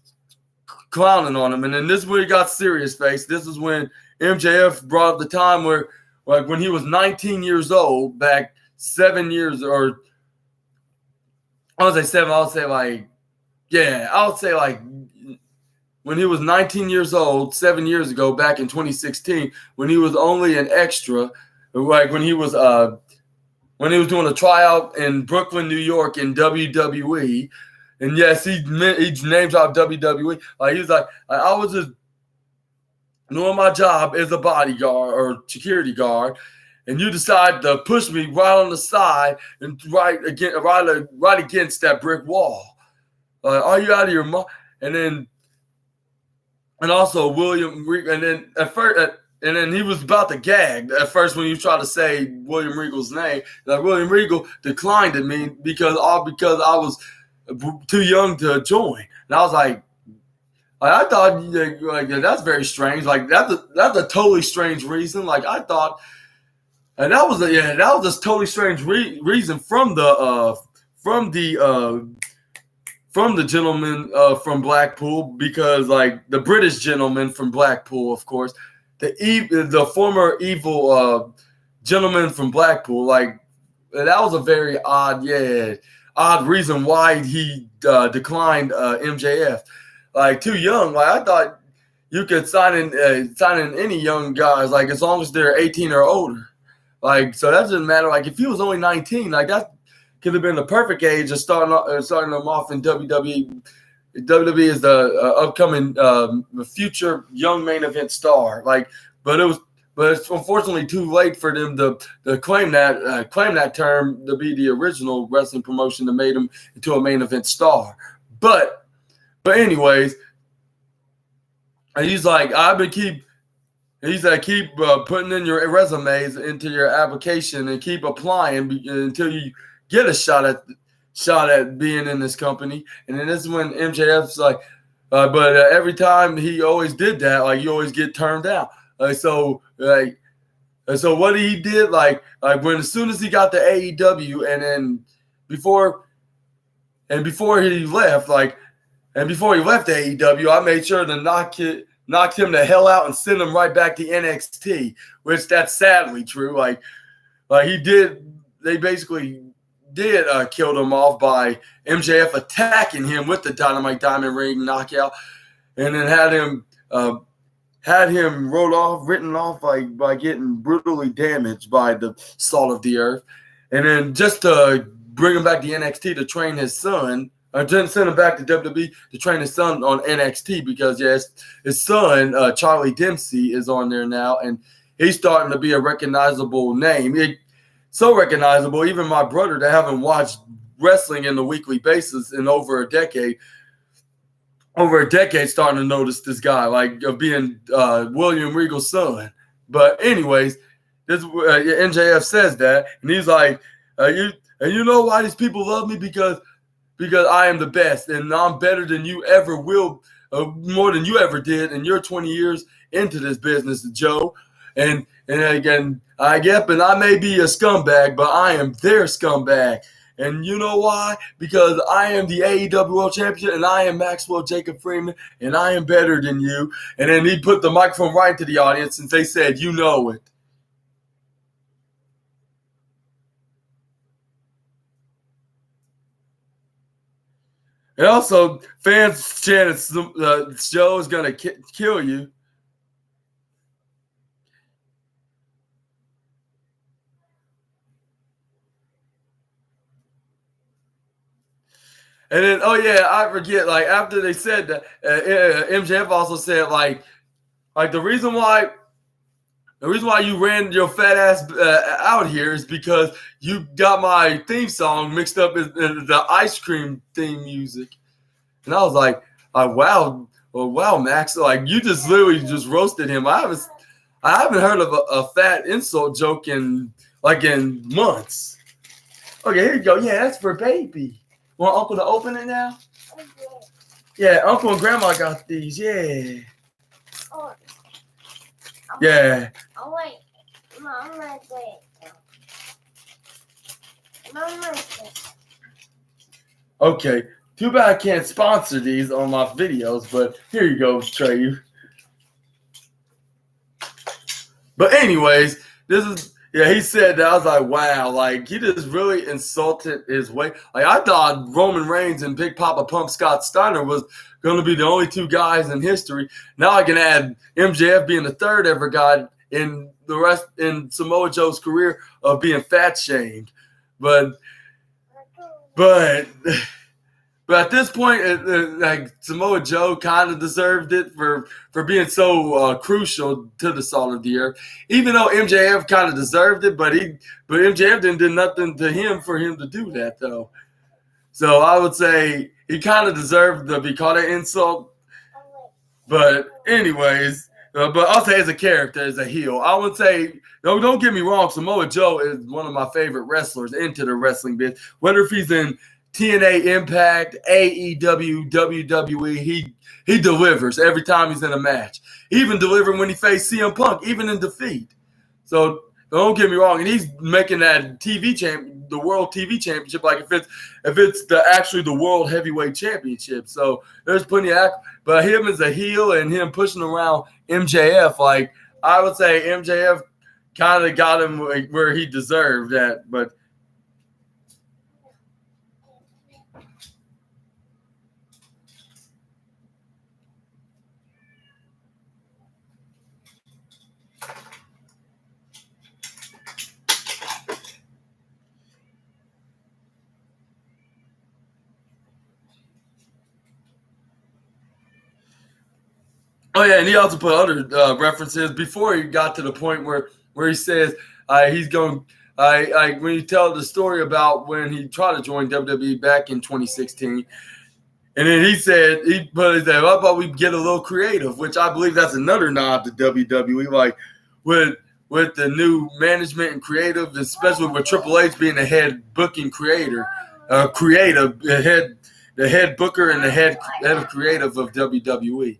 clowning on him. And then this is where he got serious face. This is when MJF brought up the time where, like, when he was 19 years old, back 7 years, or I would say 7, I would say like when he was 19 years old, 7 years ago, back in 2016, when he was only an extra, like when he was doing a tryout in Brooklyn, New York, in WWE, and yes, he named dropped WWE. Like, he was like, I was just doing my job as a bodyguard or security guard, and you decide to push me right on the side and right against that brick wall. Are you out of your mind? And also William, and then at first, and then he was about to gag at first when you try to say William Regal's name. Like, William Regal declined at me because I was too young to join. And I was like I thought, like, that's very strange. Like, that's a totally strange reason. Like, I thought, and that was a totally strange reason from the gentleman from Blackpool, because, like, the British gentleman from Blackpool, of course, the former evil gentleman from Blackpool, like, that was a very odd reason why he declined MJF. Like, too young. Like, I thought you could sign in any young guys, like, as long as they're 18 or older. Like, so that doesn't matter. Like, if he was only 19, like, that could have been the perfect age of starting them off in WWE. WWE is the upcoming future young main event star. Like, but it's unfortunately too late for them to claim that term to be the original wrestling promotion that made him into a main event star. But anyways, he's like, keep putting in your resumes into your application and keep applying until you get a shot at being in this company. And then this is when MJF's like, but every time he always did that, like, you always get turned down. So what he did, like when as soon as he got to AEW, and then before he left, AEW, I made sure to knock him the hell out and send him right back to NXT, which that's sadly true. Like they basically did kill him off by MJF attacking him with the Dynamite Diamond Ring knockout, and then had him had him written off by getting brutally damaged by the salt of the earth, and then just to bring him back to NXT to train his son, or to send him back to WWE to train his son on NXT because his son Charlie Dempsey is on there now, and he's starting to be a recognizable name. So recognizable, even my brother that haven't watched wrestling in a weekly basis in over a decade starting to notice this guy, like of being William Regal's son. But anyways, this MJF says that, and he's like, you know why these people love me? Because I am the best, and I'm better than you ever will, more than you ever did, and you're 20 years into this business, Joe. And again, I may be a scumbag, but I am their scumbag. And you know why? Because I am the AEW World Champion, and I am Maxwell Jacob Freeman, and I am better than you. And then he put the microphone right to the audience, and they said, you know it. And also, fans chanted, Joe is going to kill you. And then, oh yeah, I forget. Like after they said that, MJF also said like the reason why you ran your fat ass out here is because you got my theme song mixed up in the ice cream theme music. And I was like, wow, Max, like you just literally just roasted him. I haven't heard of a fat insult joke in months. Okay, here you go. Yeah, that's for baby. Want Uncle to open it now? Yeah, Uncle and Grandma got these. Yeah. Yeah. Oh, wait. Mama did. Mama did. Okay. Too bad I can't sponsor these on my videos, but here you go, Trey. But anyways, he said that. I was like, wow, like he just really insulted his way. Like I thought Roman Reigns and Big Papa Pump Scott Steiner was going to be the only two guys in history. Now I can add MJF being the third ever guy in Samoa Joe's career of being fat shamed. But at this point, like Samoa Joe kind of deserved it for being so crucial to the salt of the earth. Even though MJF kind of deserved it, but MJF didn't do nothing to him for him to do that though. So I would say he kind of deserved to be called an insult. But anyways, but I'll say as a character, as a heel, I would say don't get me wrong. Samoa Joe is one of my favorite wrestlers into the wrestling biz. Whether if he's in TNA, Impact, AEW, WWE, he delivers every time he's in a match. He even delivered when he faced CM Punk, even in defeat. So don't get me wrong, and he's making that the World TV Championship, like if it's the World Heavyweight Championship. So there's plenty of but him as a heel and him pushing around MJF, like I would say MJF kind of got him where he deserved that, but. Oh yeah, and he also put other references before he got to the point where he says he's going. When you tell the story about when he tried to join WWE back in 2016, and then he said, how about we get a little creative, which I believe that's another nod to WWE, like with the new management and creative, especially with Triple H being the head booking creator, the head booker and the head of creative of WWE.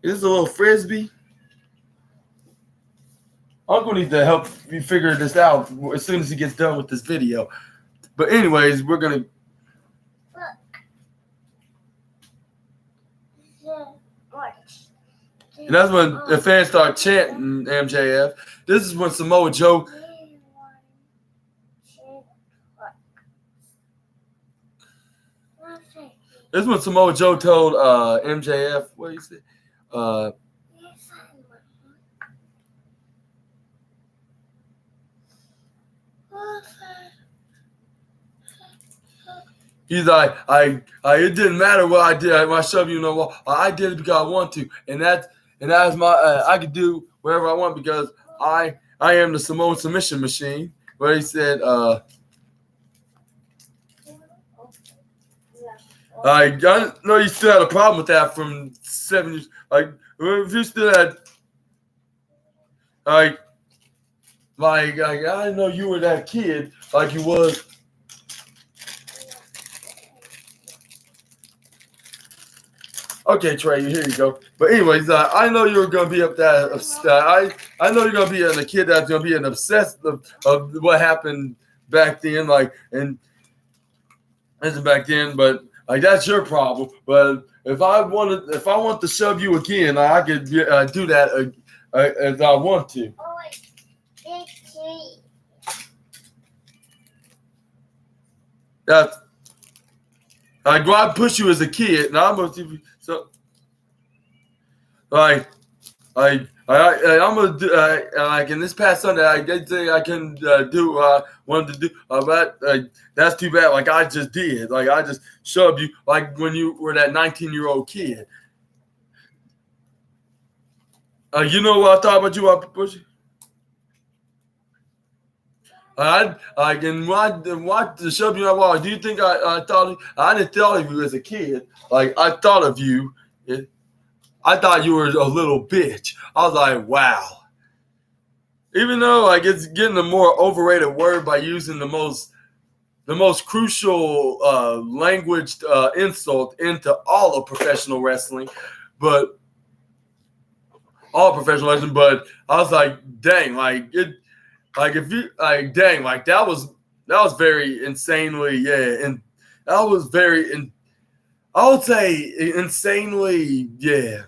Is this a little frisbee? Uncle needs to help me figure this out as soon as he gets done with this video. But anyways, we're going to... And that's when the fans start chanting MJF. This is when Samoa Joe... This is when Samoa Joe told MJF, what he said? He's like, it didn't matter what I did. I shoved you in the wall. I did it because I want to, and that's my. I could do whatever I want because I am the Samoan submission machine. Where he said, I know you still had a problem with that from 7 years. Like, if you still had, like I didn't know you were that kid like you was. Okay, Trey, here you go. But anyways, I know you're gonna be up that. I know you're gonna be a kid that's gonna be an obsessed of what happened back then, like and isn't back then, but like that's your problem. But if I want to shove you again, I could do that as I want to. That's like I push you as a kid, and I'm gonna so like I'm gonna do like in this past Sunday I did say I can do what I wanted to do, but that's too bad. Like I just did, like I just shoved you like when you were that 19-year-old kid. You know what I thought about you while pushing? I can watch the show you know. Do you think I thought I didn't thought of you as a kid? Like I thought of you. I thought you were a little bitch. I was like, wow. Even though like it's getting a more overrated word by using the most crucial language insult into all of professional wrestling, but all professional wrestling. But I was like, dang, like it. Like if you like, dang, like that was very insanely, and that was very, I would say insanely, yeah.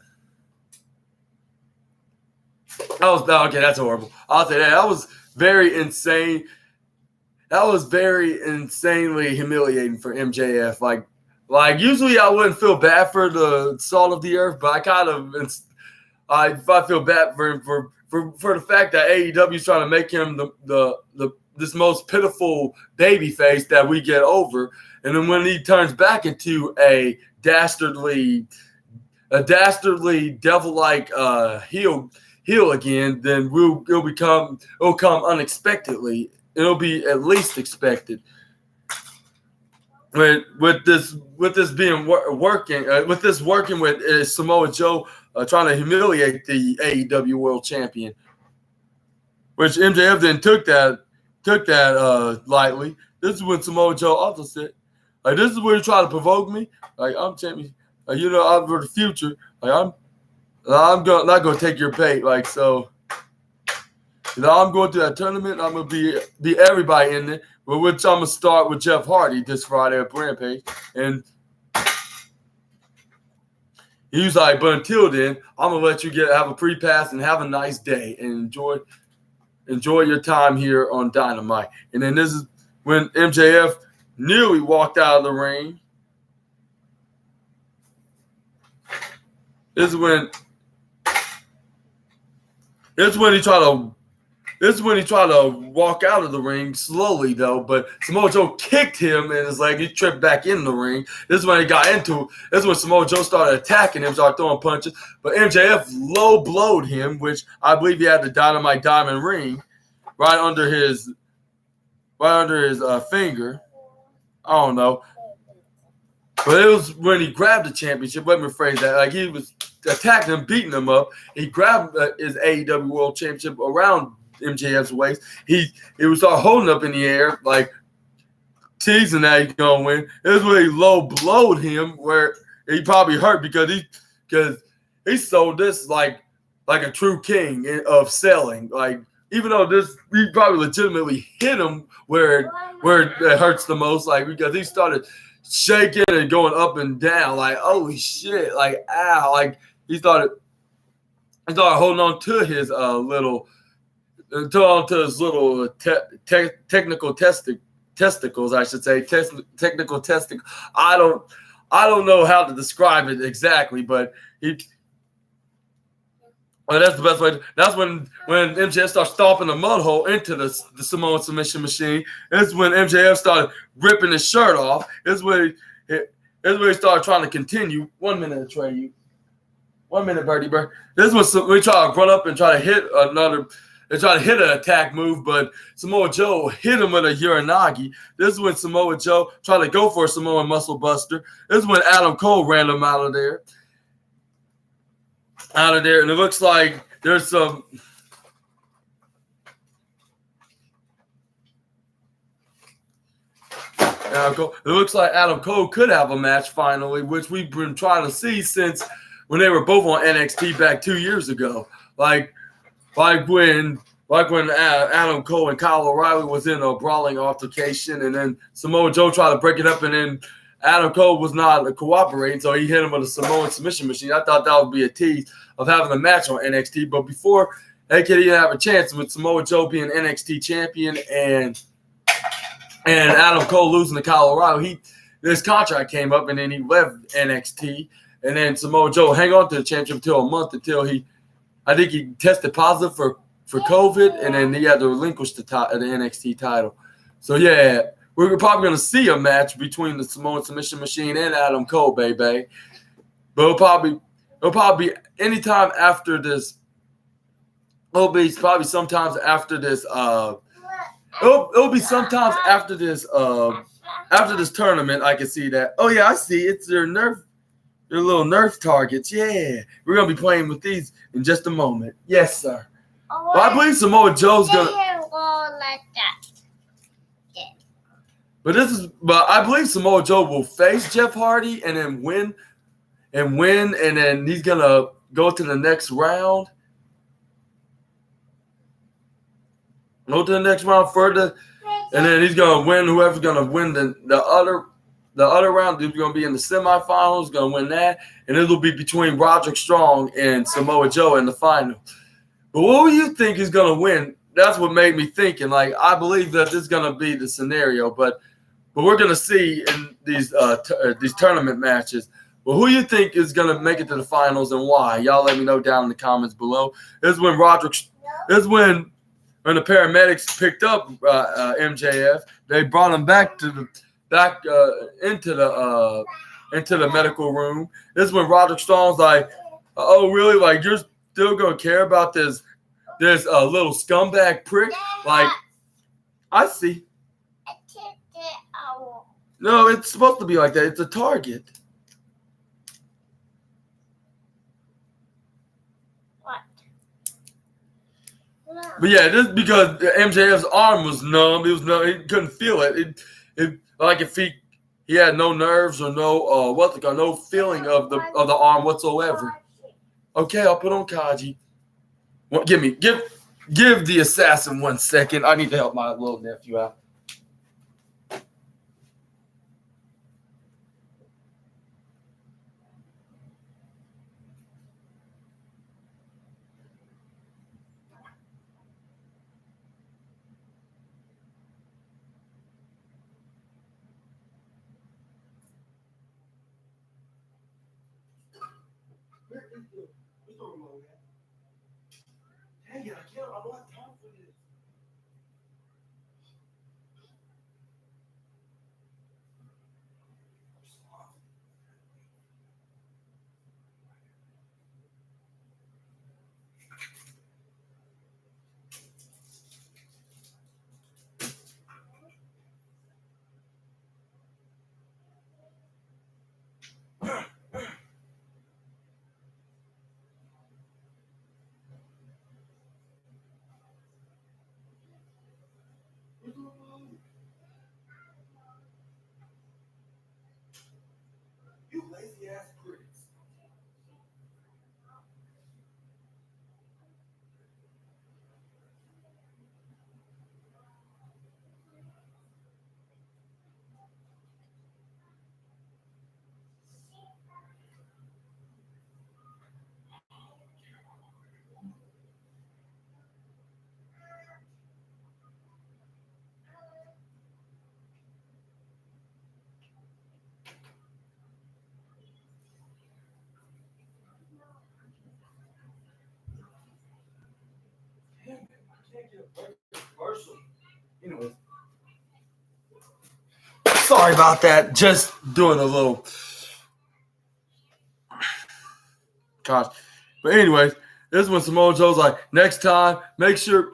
That was okay. That's horrible. I'll say that was very insane. That was very insanely humiliating for MJF. Like usually I wouldn't feel bad for the salt of the earth, but I kind of, I feel bad for him for the fact that AEW is trying to make him this most pitiful baby face that we get over, and then when he turns back into a dastardly devil-like heel again, then it'll come unexpectedly. It'll be at least expected. With this being working with Samoa Joe trying to humiliate the AEW World Champion, which MJF then took that lightly. This is when Samoa Joe also said, like, this is where you try to provoke me. Like I'm champion, I'm for the future. Like I'm not gonna take your bait. Like so. I'm going to that tournament. I'm going to be everybody in there, which I'm going to start with Jeff Hardy this Friday at Rampage. And he was like, but until then, I'm going to let you have a free pass and have a nice day and enjoy your time here on Dynamite. And then this is when MJF nearly walked out of the ring. This is when he tried to walk out of the ring slowly, though. But Samoa Joe kicked him and his leg. He tripped back in the ring. This is when he got into it. This is when Samoa Joe started attacking him, started throwing punches. But MJF low blowed him, which I believe he had the Dynamite diamond ring right under his finger. I don't know. But it was when he grabbed the championship. Let me phrase that. Like he was attacking him, beating him up. He grabbed his AEW World Championship around MJF's waist. He was start holding up in the air, like teasing that he's gonna win. It was when he low blowed him, where he probably hurt because he sold this like a true king of selling. Like even though he probably legitimately hit him where it hurts the most, like because he started shaking and going up and down, like holy shit, like ow, like he started holding on to his little technical testicles, I should say. Technical testicles. I I don't know how to describe it exactly, but he. Well, that's the best way. That's when MJF starts stomping the mud hole into the Samoan submission machine. It's when MJF started ripping his shirt off. It's when he started trying to continue. 1 minute, Trey. You 1 minute, Birdie Bird. This was we try to run up and try to hit another. They try to hit an attack move, but Samoa Joe hit him with a Uranagi. This is when Samoa Joe tried to go for a Samoan Muscle Buster. This is when Adam Cole ran him out of there. And it looks like there's some. It looks like Adam Cole could have a match finally, which we've been trying to see since when they were both on NXT back 2 years ago. Like when Adam Cole and Kyle O'Reilly was in a brawling altercation, and then Samoa Joe tried to break it up, and then Adam Cole was not cooperating, so he hit him with a Samoan submission machine. I thought that would be a tease of having a match on NXT, but before they could even have a chance with Samoa Joe being NXT champion and Adam Cole losing to Kyle O'Reilly, his contract came up, and then he left NXT, and then Samoa Joe hang on to the championship until a month until I think he tested positive for COVID, and then he had to relinquish the NXT title. So, yeah, we're probably going to see a match between the Samoan Submission Machine and Adam Cole, baby. But it'll probably be anytime after this. It'll be probably sometimes after this. It'll be sometimes after this. After this tournament, I can see that. Oh yeah, I see. It's their little Nerf targets. Yeah, we're gonna be playing with these in just a moment. Yes, sir. Well, I believe Samoa Joe's gonna. Like that. But I believe Samoa Joe will face Jeff Hardy and then win, and then he's gonna go to the next round. Go to the next round further, and then he's gonna win. Whoever's gonna win the other round, he's gonna be in the semifinals. Gonna win that, and it'll be between Roderick Strong and Samoa Joe in the final. But what do you think is gonna win? That's what made me thinking. Like I believe that this is gonna be the scenario, but we're gonna see in these tournament matches. Well, who you think is gonna make it to the finals and why? Y'all let me know down in the comments below. This is when when the paramedics picked up MJF. They brought him back into the medical room. This is when Roderick Strong's like, "Oh, really? Like you're still gonna care about this little scumbag prick?" Like, I see. No, it's supposed to be like that. It's a target. What? But yeah, this is because MJF's arm was numb. He was numb. He couldn't feel it. It like if he had no nerves or no feeling of the arm whatsoever. Okay, I'll put on Kaji. Well, give the assassin 1 second. I need to help my little nephew out. Dang it, I don't have time for this. You lazy ass pricks. Sorry about that. Just doing a little. Gosh. But anyways, this is when Samoa Joe's like, next time, make sure.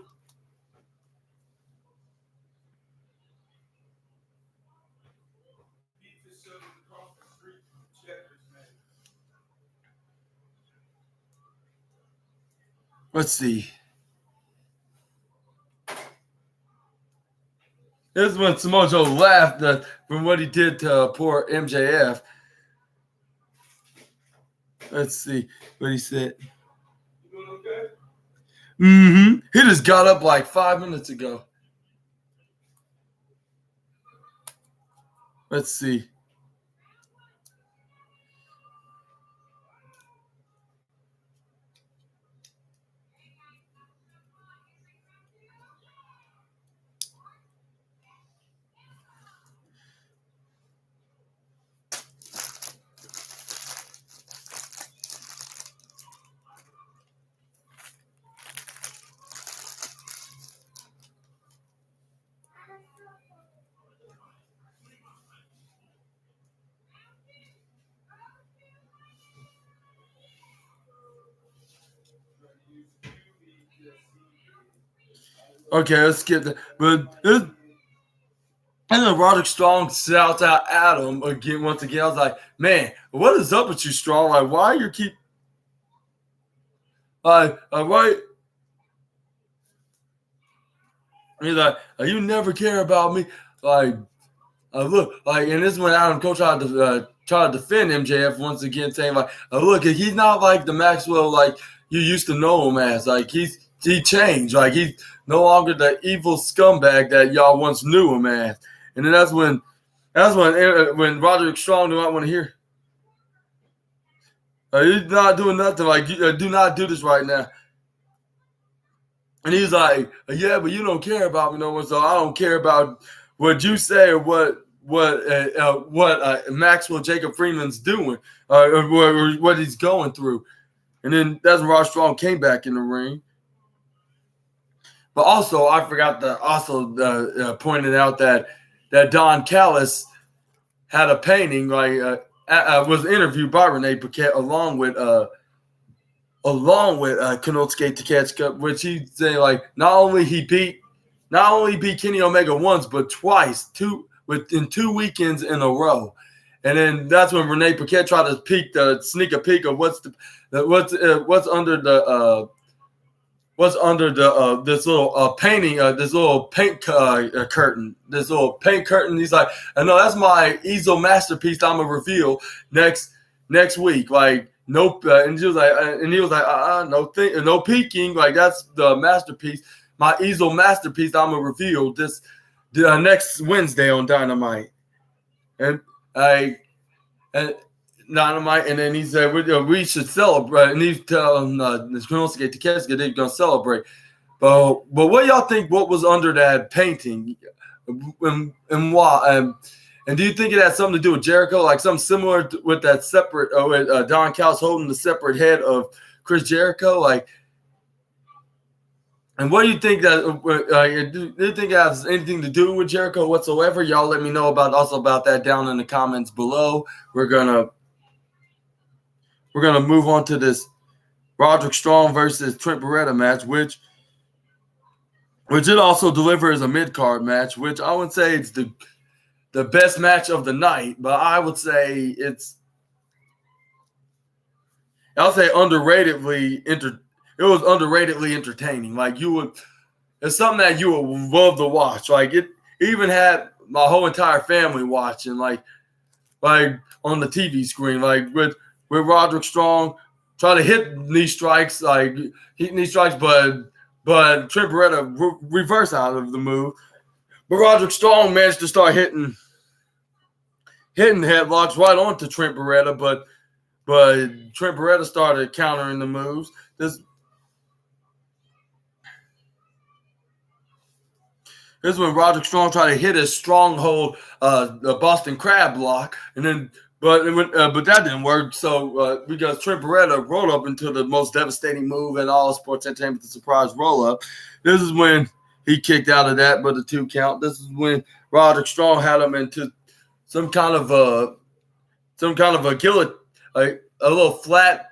Let's see. This is when Samoa Joe laughed from what he did to poor MJF. Let's see what he said. You doing okay? Mm-hmm. He just got up like 5 minutes ago. Let's see. Okay, let's skip that. But this, and then Roderick Strong shouts out Adam again. Once again, I was like, man, what is up with you, Strong? Like, why you keep why? He's like, you never care about me. Like, look, like, and this is when Adam Cole tried to defend MJF once again, saying like, look, he's not like the Maxwell like you used to know him as. Like, he changed. Like, he's no longer the evil scumbag that y'all once knew him as. And then that's when Roderick Strong do not want to hear. He's not doing nothing. Like, do not do this right now. And he's like, yeah, but you don't care about me no more, so I don't care about what you say or what Maxwell Jacob Freeman's doing or what he's going through. And then that's when Rod Strong came back in the ring. But also, I forgot to pointed out that Don Callis had a painting, like was interviewed by Renee Paquette along with Konosuke Takeshita, which he said like not only beat Kenny Omega once, but twice, within 2 weekends in a row. And then that's when Renee Paquette tried to sneak a peek of what's under this little painting, this little paint curtain, this little paint curtain. He's like, I know that's my easel masterpiece. I'm gonna reveal next week. Like, nope. And he was like, no peeking. Like, that's the masterpiece, my easel masterpiece. I'm gonna reveal this next Wednesday on Dynamite, and Dynamite, and then he said we should celebrate, and he's telling Konosuke Takeshita they're gonna celebrate. But what y'all think? What was under that painting, and why? And do you think it had something to do with Jericho, like something similar with that separate with Don Callis holding the separate head of Chris Jericho, like? And what do you think that? Do you think it has anything to do with Jericho whatsoever? Y'all let me know about that down in the comments below. We're gonna move on to this Roderick Strong versus Trent Beretta match, which it also delivers a mid-card match, which I would say it's the best match of the night, but I would say underratedly it was underratedly entertaining. Like, it's something that you would love to watch. Like, it even had my whole entire family watching, like on the TV screen, like with Roderick Strong trying to hit knee strikes, but Trent Beretta reverse out of the move. But Roderick Strong managed to start hitting headlocks right onto Trent Beretta, but Trent Beretta started countering the moves. This is when Roderick Strong tried to hit his stronghold, the Boston Crab block, and then but that didn't work. So because Trent Beretta rolled up into the most devastating move in all of sports entertainment, the surprise roll up. This is when he kicked out of that, but the 2 count. This is when Roderick Strong had him into some kind of a little flat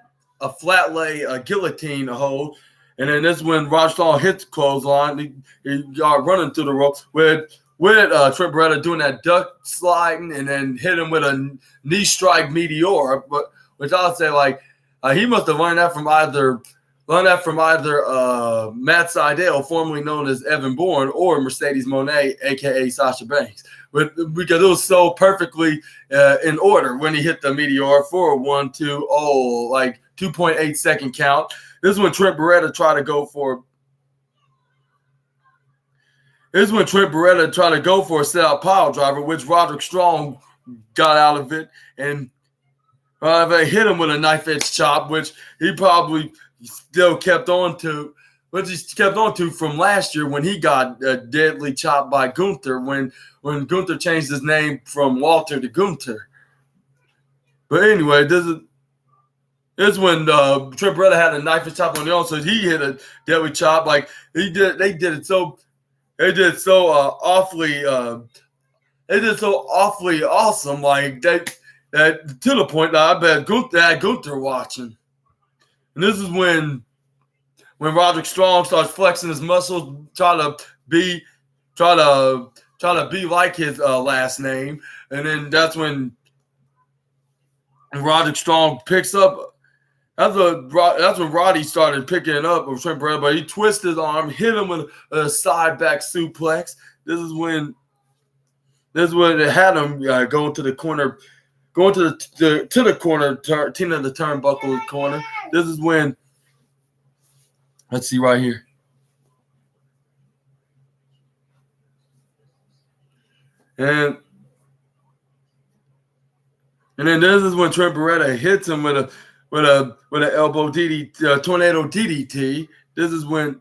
lay guillotine hold, and then this when Rod Strong hits the clothesline, he got running through the ropes with Trent Beretta doing that duck sliding, and then hit him with a knee strike meteor, but which I would say he must have learned that from either Matt Sydal, formerly known as Evan Bourne, or Mercedes Moné, aka Sasha Banks, because it was so perfectly in order when he hit the meteor for a 2.8 second count. This is when Trent Beretta tried to go for. This is when Trent Beretta tried to go for a set-out pile driver, which Roderick Strong got out of it, and they hit him with a knife edge chop, which he probably still kept on to, from last year when he got deadly chopped by Gunther when Gunther changed his name from Walter to Gunther. But anyway, this is when Trent Beretta had a knife edge chop on the arm, so he hit a deadly chop. They did it so awfully awesome, that to the point that I bet Gunther watching. And this is when Roderick Strong starts flexing his muscles, try to be like his last name, and then that's when Roderick Strong picks up. That's when Roddy started picking up with Trent Beretta, but he twisted his arm, hit him with a side back suplex. This is when it had him going to the corner. Going to the corner, Tina the turnbuckle corner. This is when, let's see right here. And then this is when Trent Beretta hits him with an elbow DDT, tornado DDT. This is when,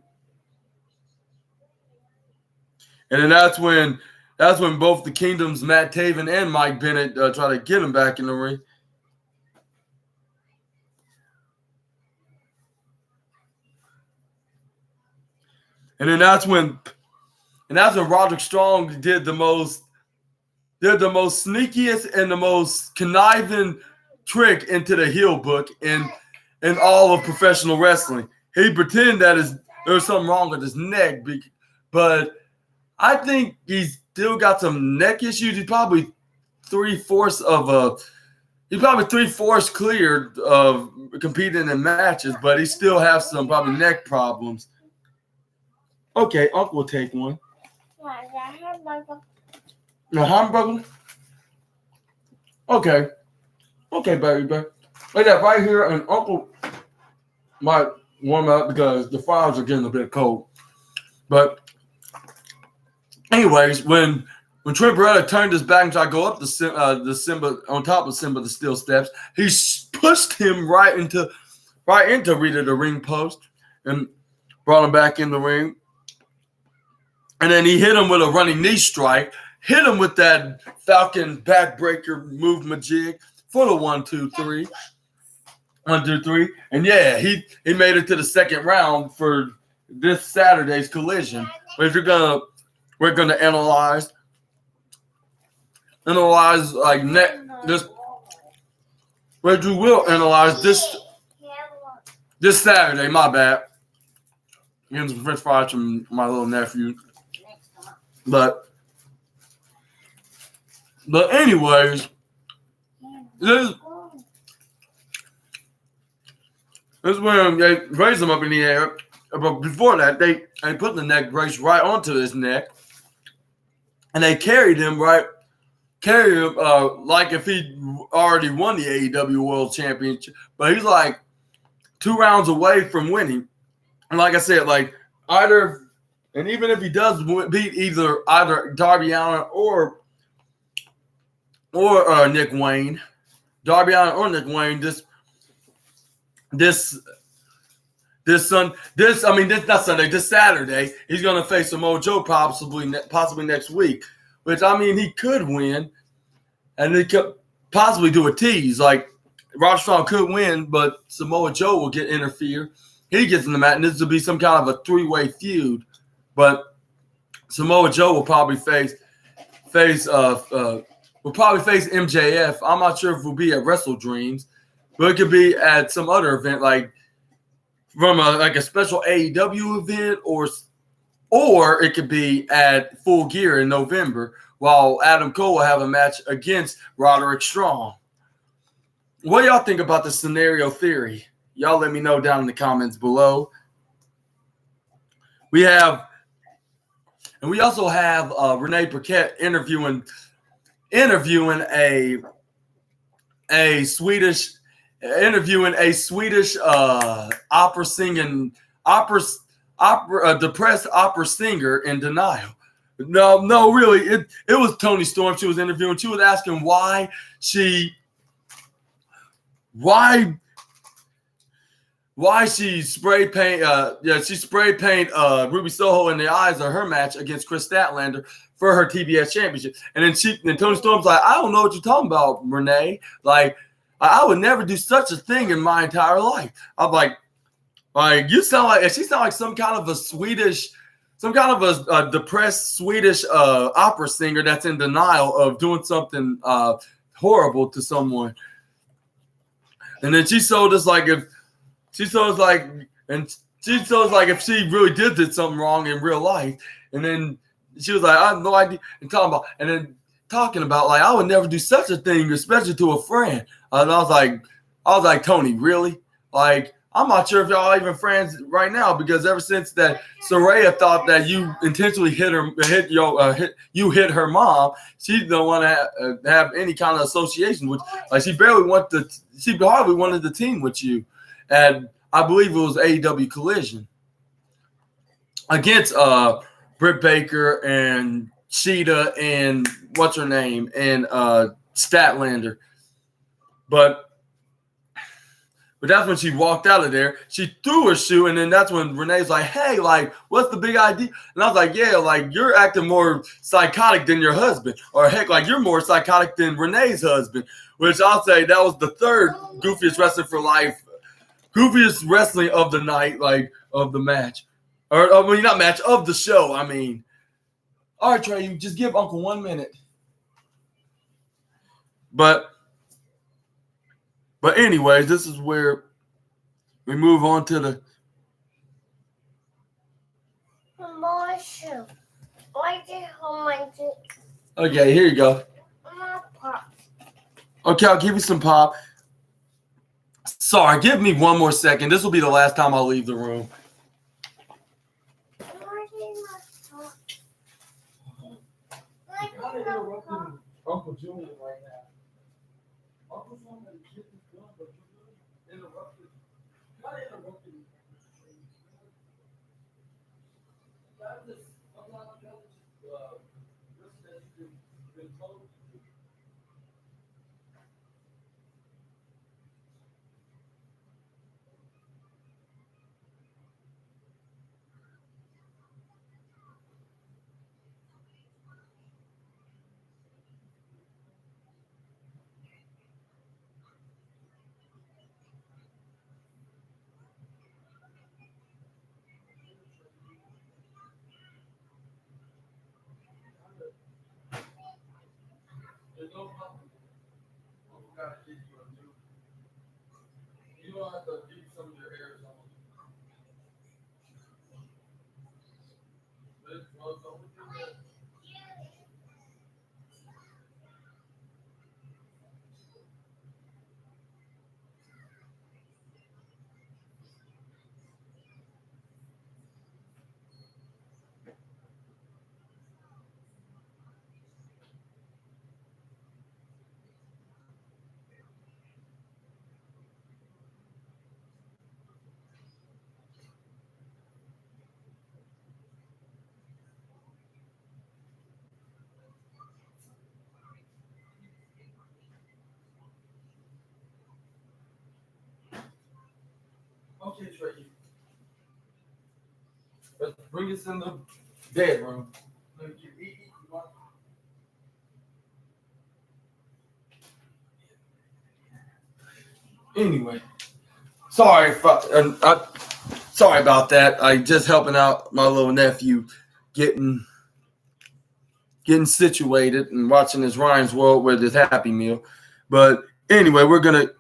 and then that's when both the Kingdoms, Matt Taven and Mike Bennett, try to get him back in the ring. And then that's when Roderick Strong did the most sneakiest and the most conniving trick into the heel book in all of professional wrestling. He pretended that there was something wrong with his neck, but I think he's still got some neck issues. He's probably three-fourths cleared of competing in matches, but he still has some probably neck problems. Okay, Uncle will take one. A hamburger? Okay, baby. Like that right here, and Uncle might warm up because the fries are getting a bit cold. But anyways, when Trent Beretta turned his back and tried to go up the Simba on top of Simba the steel steps, he pushed him right into Rita the ring post and brought him back in the ring. And then he hit him with a running knee strike, hit him with that Falcon backbreaker movement jig for the 1-2-3. 1-2-3. And yeah, he made it to the second round for this Saturday's Collision. But if we're gonna analyze like this. We will analyze this Saturday. My bad. Getting some French fries from my little nephew. But anyways, this is when they raise him up in the air. But before that, they put the neck brace right onto his neck, and they carried him like if he already won the AEW World Championship. But he's like 2 rounds away from winning. And like I said, and even if he does beat either Darby Allin or Nick Wayne, Darby Allin or Nick Wayne, this Saturday, he's going to face Samoa Joe possibly next week, which, I mean, he could win, and he could possibly do a tease. Like, Roderick Strong could win, but Samoa Joe will interfere. He gets in the mat, and this will be some kind of a 3-way feud. But Samoa Joe will probably face will probably face MJF. I'm not sure if it will be at Wrestle Dreams, but it could be at some other event, like from a special AEW event, or it could be at Full Gear in November, while Adam Cole will have a match against Roderick Strong. What do y'all think about the scenario theory? Y'all let me know down in the comments below. We also have Renee Paquette interviewing a Swedish depressed opera singer in denial. No, really, it was Toni Storm she was interviewing. She was asking why she spray paint Ruby Soho in the eyes of her match against Chris Statlander for her TBS championship. And then Toni Storm's like, I don't know what you're talking about, Renee. Like, I would never do such a thing in my entire life. I'm like she sound like some kind of a depressed Swedish opera singer that's in denial of doing something horrible to someone. And then she told us like if she really did something wrong in real life. And then she was like, I have no idea. And talking about like, I would never do such a thing, especially to a friend. And I was like, Toni, really? Like, I'm not sure if y'all are even friends right now, because ever since that Saraya thought that you intentionally hit her mom, she don't want to have any kind of association with. Like, she hardly wanted the team with you. And I believe it was AEW Collision against Britt Baker and Sheeta and what's her name and Statlander. But that's when she walked out of there. She threw her shoe, and then that's when Renee's like, hey, like, what's the big idea? And I was like, yeah, like, you're acting more psychotic than your husband. Or, heck, like, you're more psychotic than Renee's husband, which I'll say that was the third goofiest wrestling of the night, like, of the match. Not match, of the show, I mean. All right, Trey, you just give Uncle 1 minute. But anyways, this is where we move on to the more shoe. Okay, here you go. Pop. Okay, I'll give you some pop. Sorry, give me 1 more second. This will be the last time I'll leave the room. I'm interrupting Uncle Julian right now. Uncle's on the kid is done, but you're interrupted. Kind of interrupted. There's no problem. Uncle gotta give you a new. You don't have to give some of your hair or something. Okay, Trey. Let's bring us in the bedroom. Anyway, sorry about that. I just helping out my little nephew getting getting situated and watching his Ryan's World with his Happy Meal. But anyway, we're going to.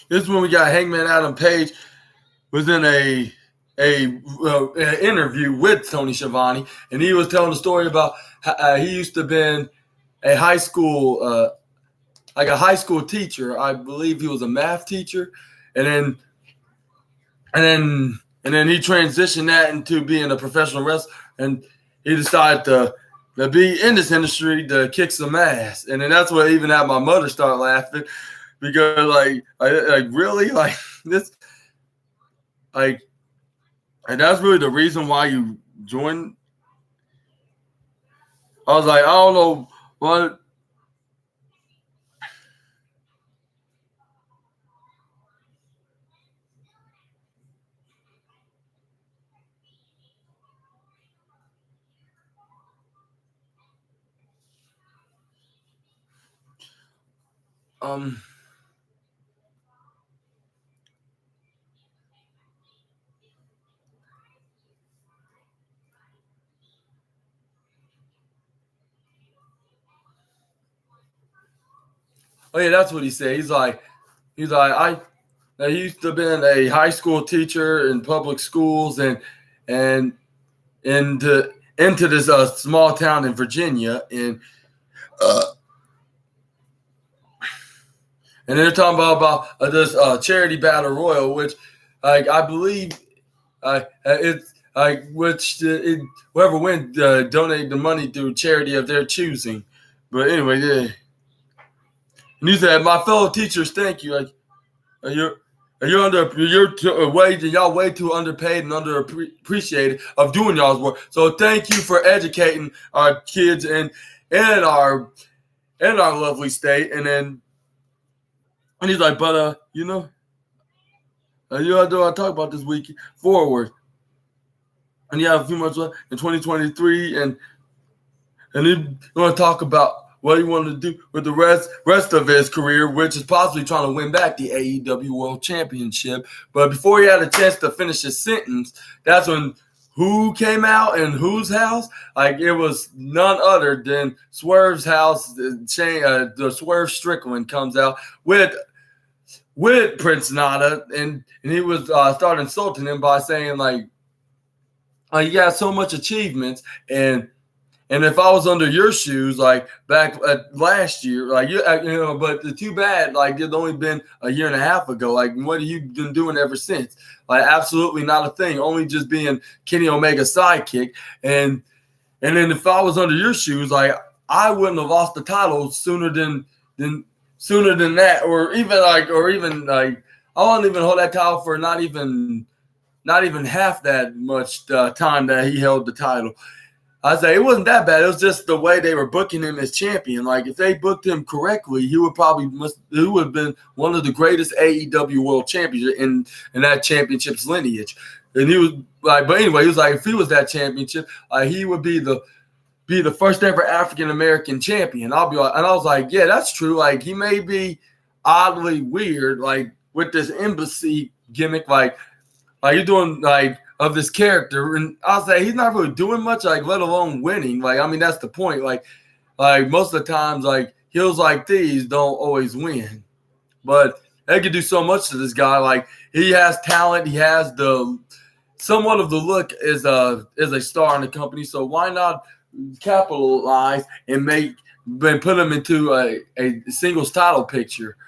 This is when we got Hangman Adam Page was in a interview with Tony Schiavone, and he was telling the story about how he used to have been a high school teacher. I believe he was a math teacher, and then he transitioned that into being a professional wrestler, and he decided to be in this industry to kick some ass. And then that's what even had my mother start laughing, because really this, and that's really the reason why you joined. I was like, I don't know what. Oh yeah, that's what he said. He's like, he used to have been a high school teacher in public schools and into this small town in Virginia, and they're talking about this charity battle royal, which I believe it's whoever wins donate the money to charity of their choosing. But anyway, yeah. And he said, "My fellow teachers, thank you. You're y'all way too underpaid and underappreciated of doing y'all's work. So thank you for educating our kids in our lovely state." And he's like, "But you know what I talk about this week forward, and you have a few months left in 2023, and he want to talk about what he wanted to do with the rest of his career, which is possibly trying to win back the AEW World Championship." But before he had a chance to finish his sentence, that's when who came out in whose house? It was none other than Swerve's house. The Swerve Strickland comes out with Prince Nana, and he was started insulting him by saying he got so much achievements, and if I was under your shoes, back last year, but too bad, it's only been a year and a half ago. What have you been doing ever since? Absolutely not a thing. Only just being Kenny Omega's sidekick. And then if I was under your shoes, I wouldn't have lost the title sooner than that, or even I wouldn't even hold that title for not even half that much time that he held the title. I say it wasn't that bad. It was just the way they were booking him as champion. If they booked him correctly, he would have been one of the greatest AEW World Champions in that championship's lineage. And he was but anyway, he was if he was that championship, he would be the first ever African American champion. And I was like, yeah, that's true. He may be oddly weird, with this embassy gimmick, you're doing of this character, and I'll say he's not really doing much, let alone winning. That's the point. Most of the times, heels like these don't always win, but they can do so much to this guy. He has talent, he has somewhat of the look as a star in the company. So why not capitalize and put him into a singles title picture?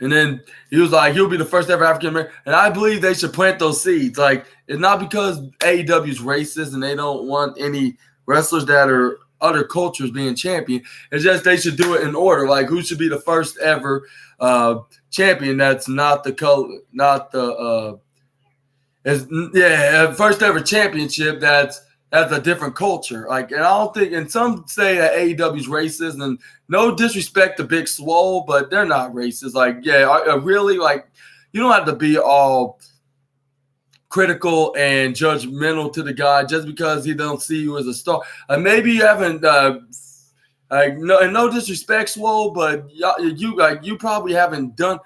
And then he was he'll be the first ever African American. And I believe they should plant those seeds. It's not because AEW is racist and they don't want any wrestlers that are other cultures being champion. It's just they should do it in order. Who should be the first ever champion that's not the color, first ever championship that's a different culture. And I don't think, and some say that AEW is racist, and no disrespect to Big Swole, but they're not racist. Really, you don't have to be all critical and judgmental to the guy just because he don't see you as a star. Maybe you haven't. No disrespect, Swole, but you probably haven't done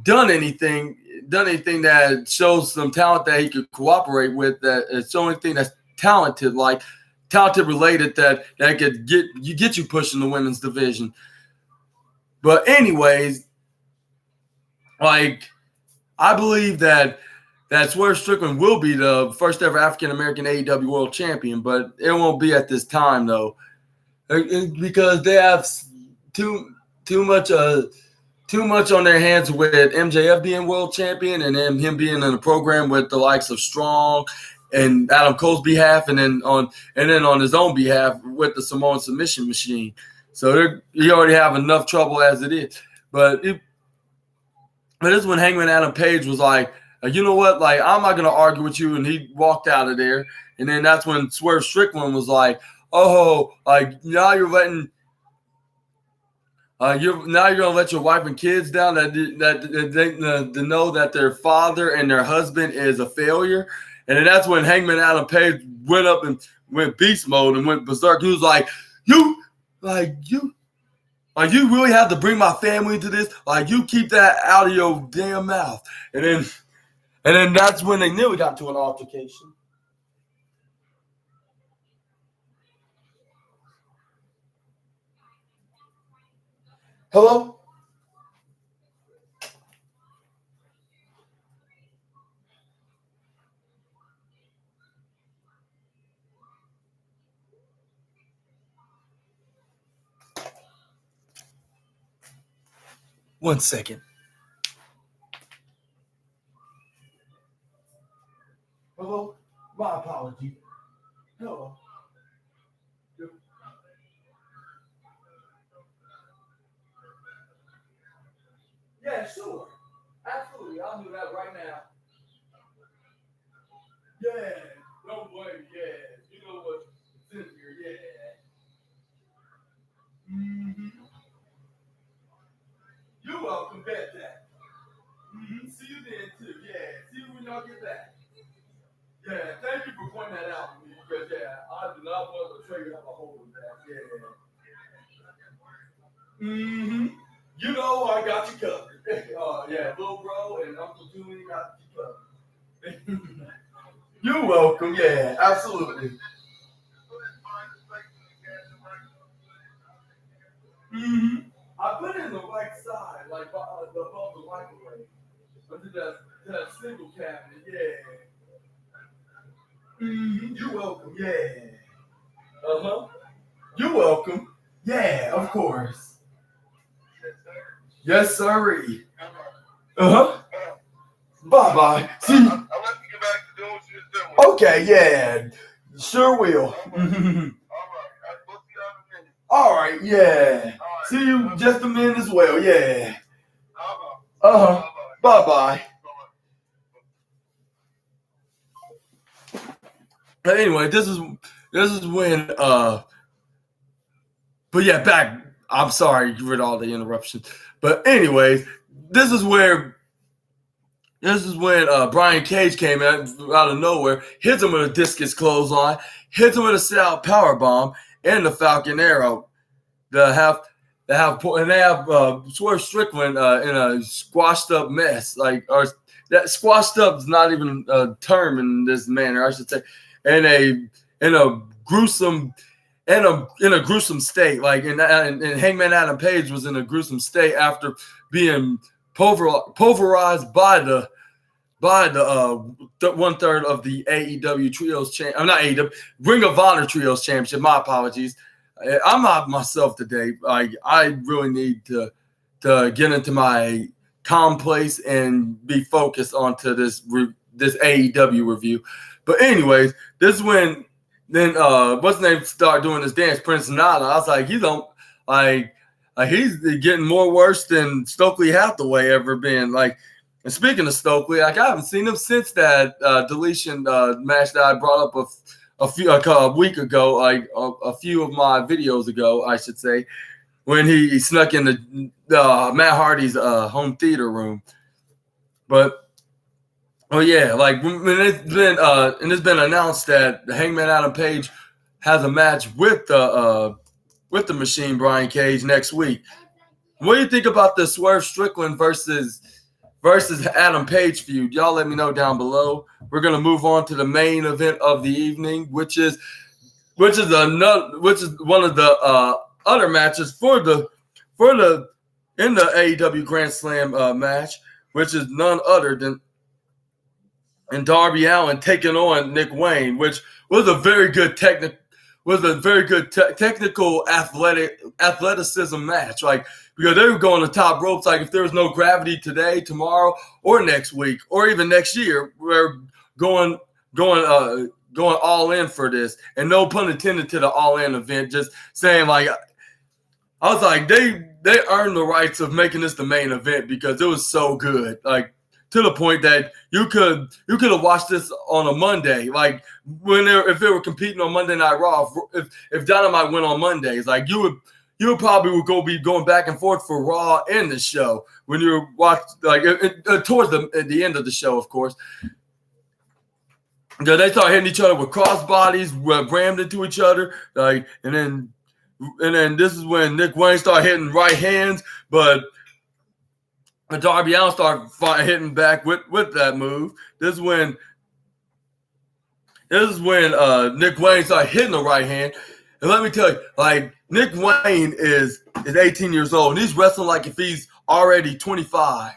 anything that shows some talent that he could cooperate with. That is the only thing that's talented related that could get you pushing the women's division. But anyways, I believe that Swerve Strickland will be the first ever African American AEW World Champion, but it won't be at this time though, because they have too much on their hands with MJF being World Champion and then him being in a program with the likes of Strong and Adam Cole's behalf, and then on his own behalf with the Samoan Submission Machine. So you already have enough trouble as it is. But this is when Hangman Adam Page was like, you know what? Like, I'm not going to argue with you. And he walked out of there. And then that's when Swerve Strickland was like, oh, like now you're letting you're going to let your wife and kids down that they know that their father and their husband is a failure. And then that's when Hangman Adam Page went up and went beast mode and went berserk. He was like, you really have to bring my family into this? Like, you keep that out of your damn mouth. And then that's when they nearly got to an altercation. Hello? One second. Hello? My apology. Hello. Yeah, sure. Absolutely. I'll do that right now. Yeah. Don't worry. Yeah. You know what's in here. Yeah. Mm-hmm. You're welcome. Bet that. Mm-hmm. See you then, too. Yeah. See you when y'all get back. Yeah. Thank you for pointing that out to me because, yeah, I do not want to betray you have a hold of that. Yeah. Mm-hmm. You know I got you covered. Yeah, Lil Bro and Uncle Julie got you covered. You're welcome. Yeah, absolutely. Mm-hmm. I put it in the right side, like above the microwave. I did that single cabinet. Yeah. Mm-hmm. You're welcome. Yeah. Uh-huh. You're welcome. Yeah, of course. Yes, sirree. Uh-huh. Bye-bye. See you. I'll let you get back to doing what you're doing. Okay, yeah. Sure will. All right, yeah. See you just a minute as well, yeah. Uh-huh. Bye-bye. But anyway, this is when but yeah, back. I'm sorry for all the interruptions. But anyways, this is when Brian Cage came out of nowhere, hits him with a discus clothesline, hits him with a sit-out powerbomb, and the Falcon Arrow. And they have Swerve Strickland in a squashed up mess, or that squashed up is not even a term in this manner, I should say, in a gruesome state, like and Hangman Adam Page was in a gruesome state after being pulverized by the 1/3 of the AEW Trios not AEW Ring of Honor Trios Championship. My apologies. I'm not myself today. I really need to get into my calm place and be focused onto this AEW review. But anyways, this is when then what's his name started doing this dance, Prince Nana. I was like, he's getting more worse than Stokely Hathaway ever been. Like, and speaking of Stokely, I haven't seen him since that deletion match that I brought up a week ago, like a few of my videos ago, I should say, when he snuck in the Matt Hardy's home theater room. But Oh yeah, like when it's been announced that Hangman Adam Page has a match with the Machine Brian Cage next week. What do you think about the Swerve Strickland versus Adam Page feud? Y'all let me know down below. We're gonna move on to the main event of the evening, which is one of the other matches in the AEW Grand Slam match, which is none other than Darby Allin taking on Nick Wayne, which was a very good technical athleticism match. Like, because they were going the top ropes. Like, if there was no gravity today, tomorrow, or next week, or even next year, we're going all in for this. And no pun intended to the all in event. Just saying, like, I was like, they earned the rights of making this the main event because it was so good. Like, to the point that you could have watched this on a Monday, like if they were competing on Monday Night Raw. If Dynamite went on Mondays, like you would probably be going back and forth for Raw and the show when you watch, like towards the end of the show, of course. Because they start hitting each other with crossbodies, rammed into each other, like, and then this is when Nick Wayne started hitting right hands, but Darby Allin started hitting back with that move. This is when Nick Wayne started hitting the right hand. And let me tell you, like, Nick Wayne is 18 years old, and he's wrestling like if he's already 25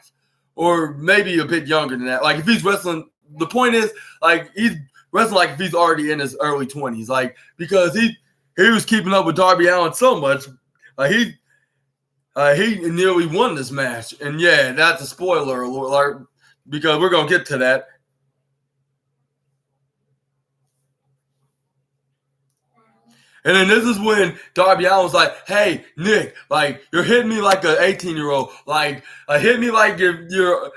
or maybe a bit younger than that. Like, if he's wrestling, the point is, like, he's wrestling like if he's already in his early 20s. Like, because he was keeping up with Darby Allin so much. Like, he nearly won this match. And yeah, that's a spoiler alert because we're going to get to that. And then this is when Darby Allin was like, "Hey, Nick, like, you're hitting me like an 18-year-old. Like, hit me like if you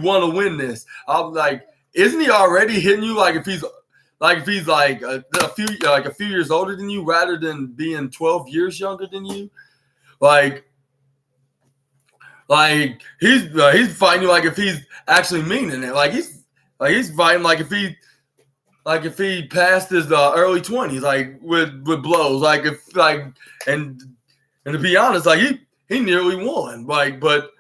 want to win this." I'm like, isn't he already hitting you like if he's a few years older than you rather than being 12 years younger than you? Like he's fighting you like if he's actually meaning it. Like he's fighting like if he passed his early 20s, like with blows. Like and to be honest, like he nearly won. Like, but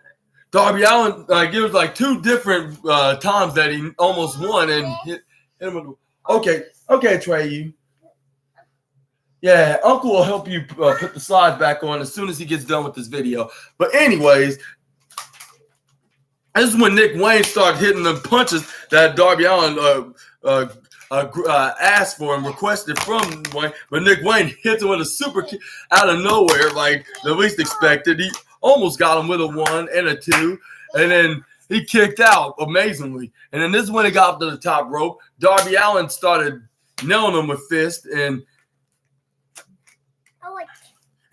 Darby Allin, like, it was like two different times that he almost won and hit him. Okay, Trey, you. Yeah, Uncle will help you put the slides back on as soon as he gets done with this video. But anyways, this is when Nick Wayne started hitting the punches that Darby Allin asked for and requested from Wayne. But Nick Wayne hits him with a super kick out of nowhere, like the least expected. He almost got him with a 1 and a 2, and then he kicked out amazingly. And then this is when he got up to the top rope. Darby Allin started nailing him with fists and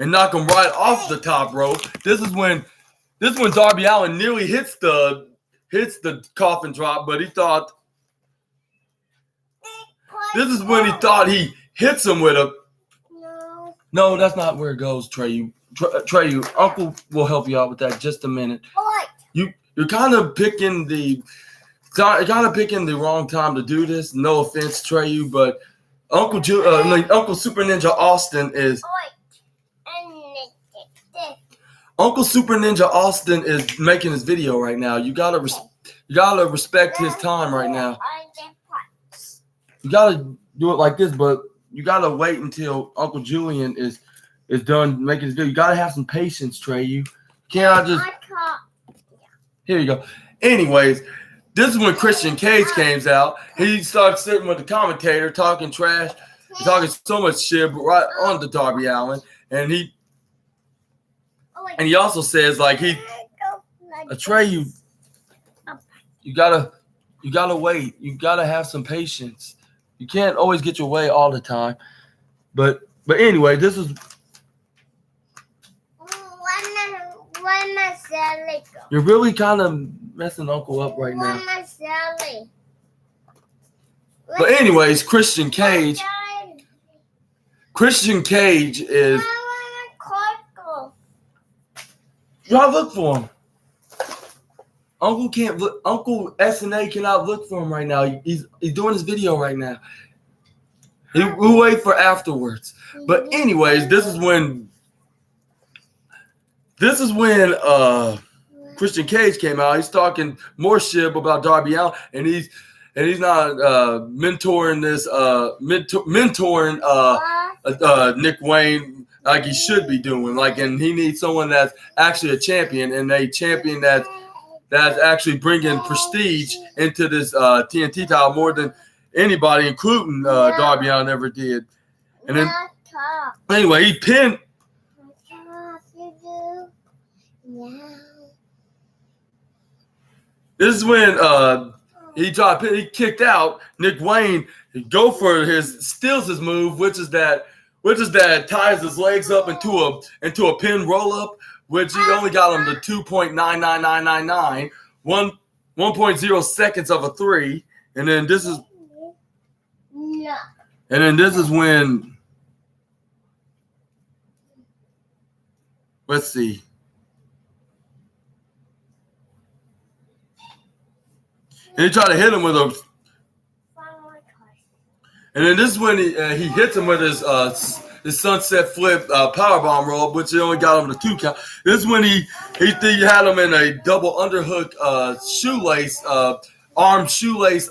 knock him right off the top rope. This is when Darby Allin nearly hits the coffin drop, but he thought this is when he thought he hits him with a. No, that's not where it goes, Trey. Trey, Uncle will help you out with that just a minute. You're kind of picking the wrong time to do this. No offense, Trey, but Uncle Super Ninja Austin is. Uncle Super Ninja Austin is making his video right now. You gotta respect his time right now. You gotta do it like this, but you gotta wait until Uncle Julian is done making his video. You gotta have some patience, Trey. You cannot just. Here you go. Anyways, this is when Christian Cage came out. He started sitting with the commentator, talking trash, talking so much shit, but right on to Darby Allin, and he also says, like, Trey, you gotta wait. You gotta have some patience. You can't always get your way all the time. But anyway, this is. You're really kind of messing Uncle up right now. But anyways, Christian Cage is. Y'all look for him. Uncle can't look. Uncle SNA cannot look for him right now. He's doing his video right now. We'll wait for afterwards. But anyways, this is when Christian Cage came out. He's talking more shit about Darby Allin, and he's not mentoring Nick Wayne like he should be doing. Like, and he needs someone that's actually a champion, and a champion that's actually bringing prestige into this TNT title more than anybody, including Darby Allin, ever did. And then anyway, he pinned. This is when he kicked out Nick Wayne. Steals his move, which is that ties his legs up into a pin roll up, which he only got him to 2.99999, 1.0 seconds of a 3, and then this is when, let's see. And he tried to hit him with a. And then this is when he hits him with his sunset flip powerbomb roll, which he only got him to 2 count. This is when he had him in a double underhook shoelace, arm shoelace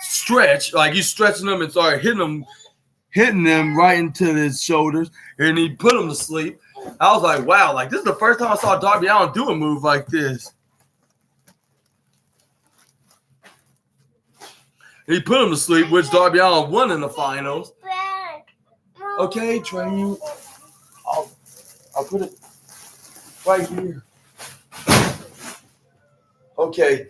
stretch. Like he's stretching him and started hitting them right into his shoulders, and he put him to sleep. I was like, wow, like this is the first time I saw Darby Allin do a move like this. He put him to sleep, which Darby Allin won in the finals. Okay, Trey, I'll put it right here. Okay.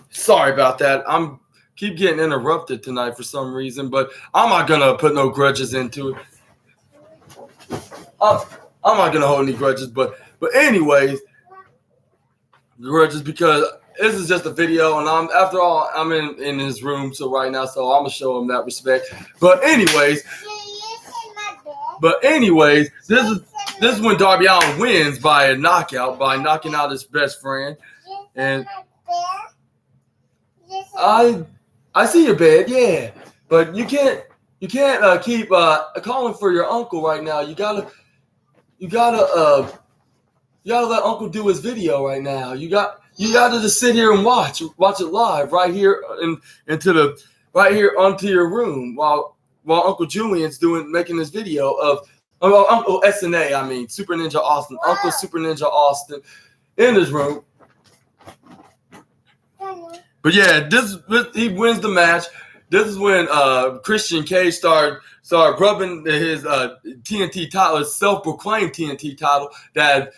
Sorry about that. I'm keep getting interrupted tonight for some reason, but I'm not gonna put no grudges into it. I'm not gonna hold any grudges, but anyways, grudges because this is just a video, and I'm in his room, so right now, so I'm gonna show him that respect. But anyways, this is when Darby Allin wins by a knockout, by knocking out his best friend. And I see your bed, yeah, but you can't keep calling for your uncle right now. You gotta let Uncle do his video right now. You got to just sit here and watch it live right here right here onto your room while Uncle Julian's making this video of Uncle SNA. I mean Super Ninja Austin, Uncle Super Ninja Austin in his room. But yeah, he wins the match. This is when Christian Cage started rubbing his TNT title, his self-proclaimed TNT title that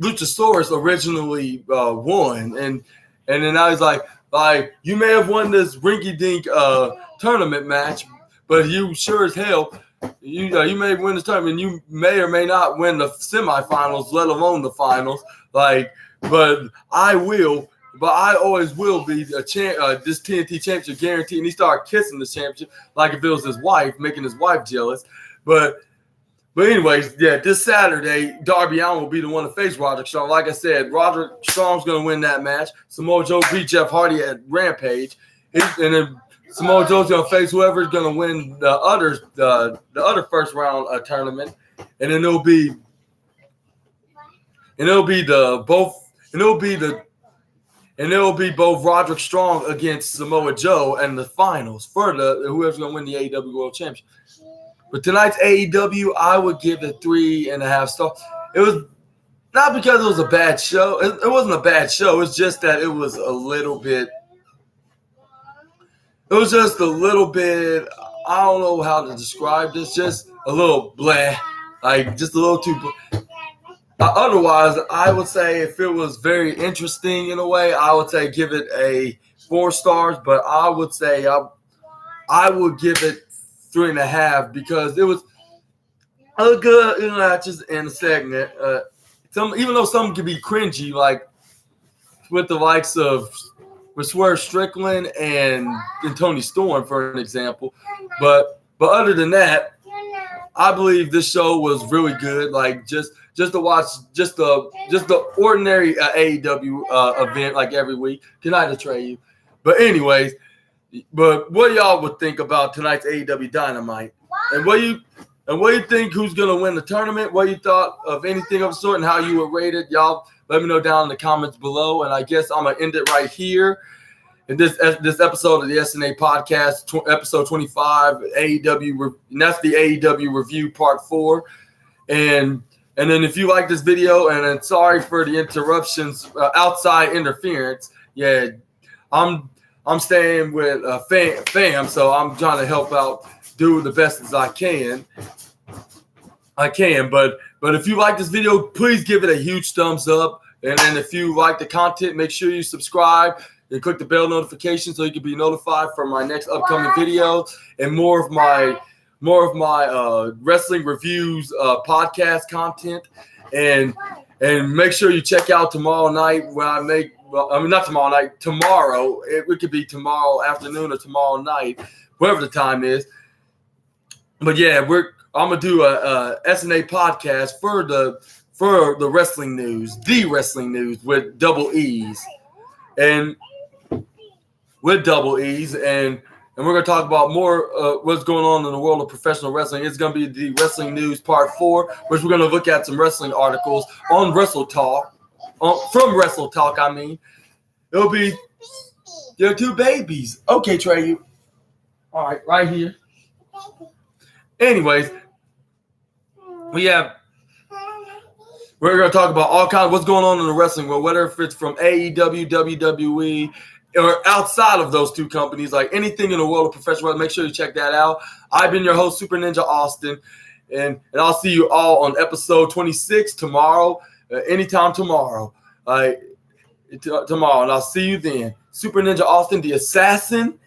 Luchasaurus originally won, and then I was like, you may have won this rinky-dink tournament match, but you sure as hell you may win this tournament. You may or may not win the semifinals, let alone the finals. But I will. But I always will be a this TNT championship guaranteed. And he started kissing the championship like if it was his wife, making his wife jealous. But anyways, yeah, this Saturday, Darby Allin will be the one to face Roderick Strong. Like I said, Roderick Strong's going to win that match. Samoa Joe beat Jeff Hardy at Rampage. And then Samoa Joe's going to face whoever's going to win the other first round tournament. And then it'll be both Roderick Strong against Samoa Joe and the finals for whoever's going to win the AEW World Championship. But tonight's AEW, I would give it 3.5 stars. It was not because it was a bad show. It wasn't a bad show. It's just that it was a little bit. It was just a little bit. I don't know how to describe this. Just a little bleh, like just a little too. Otherwise, I would say if it was very interesting in a way, I would say give it a 4 stars. But I would say I would give it 3.5 because it was a good matches in a segment. Even though some could be cringy, like with the likes of Swerve Strickland and Tony Storm, for an example. But other than that, I believe this show was really good. Like just just to watch just the ordinary AEW event like every week. Can I betray you? But anyways, but what y'all would think about tonight's AEW Dynamite, and what you think who's gonna win the tournament? What you thought of anything of the sort, and how you would rate it? Y'all let me know down in the comments below. And I guess I'm gonna end it right here. In this episode of the SNA podcast, episode 25, AEW, and that's the AEW review part 4. And then if you like this video, and then sorry for the interruptions, outside interference. Yeah, I'm staying with fam, so I'm trying to help out, do the best as I can. But if you like this video, please give it a huge thumbs up. And then if you like the content, make sure you subscribe and click the bell notification so you can be notified for my next upcoming video and more of my wrestling reviews podcast content. And make sure you check out tomorrow night when I make. Well, I mean, not tomorrow night. Tomorrow. It could be tomorrow afternoon or tomorrow night, whatever the time is. But yeah, I'm gonna do a SNA podcast for the wrestling news, with double E's, and we're gonna talk about more what's going on in the world of professional wrestling. It's gonna be the wrestling news part 4, which we're gonna look at some wrestling articles on Wrestle Talk, from Wrestle Talk. I mean, it'll be there are 2 babies. Okay, Trey, you all right? Right here. Anyways, we're gonna talk about all kinds of what's going on in the wrestling world, whether if it's from AEW, WWE, or outside of those 2 companies, like anything in the world of professional wrestling. Make sure you check that out. I've been your host, Super Ninja Austin, and I'll see you all on episode 26 tomorrow, anytime tomorrow. Tomorrow, and I'll see you then. Super Ninja Austin, the assassin,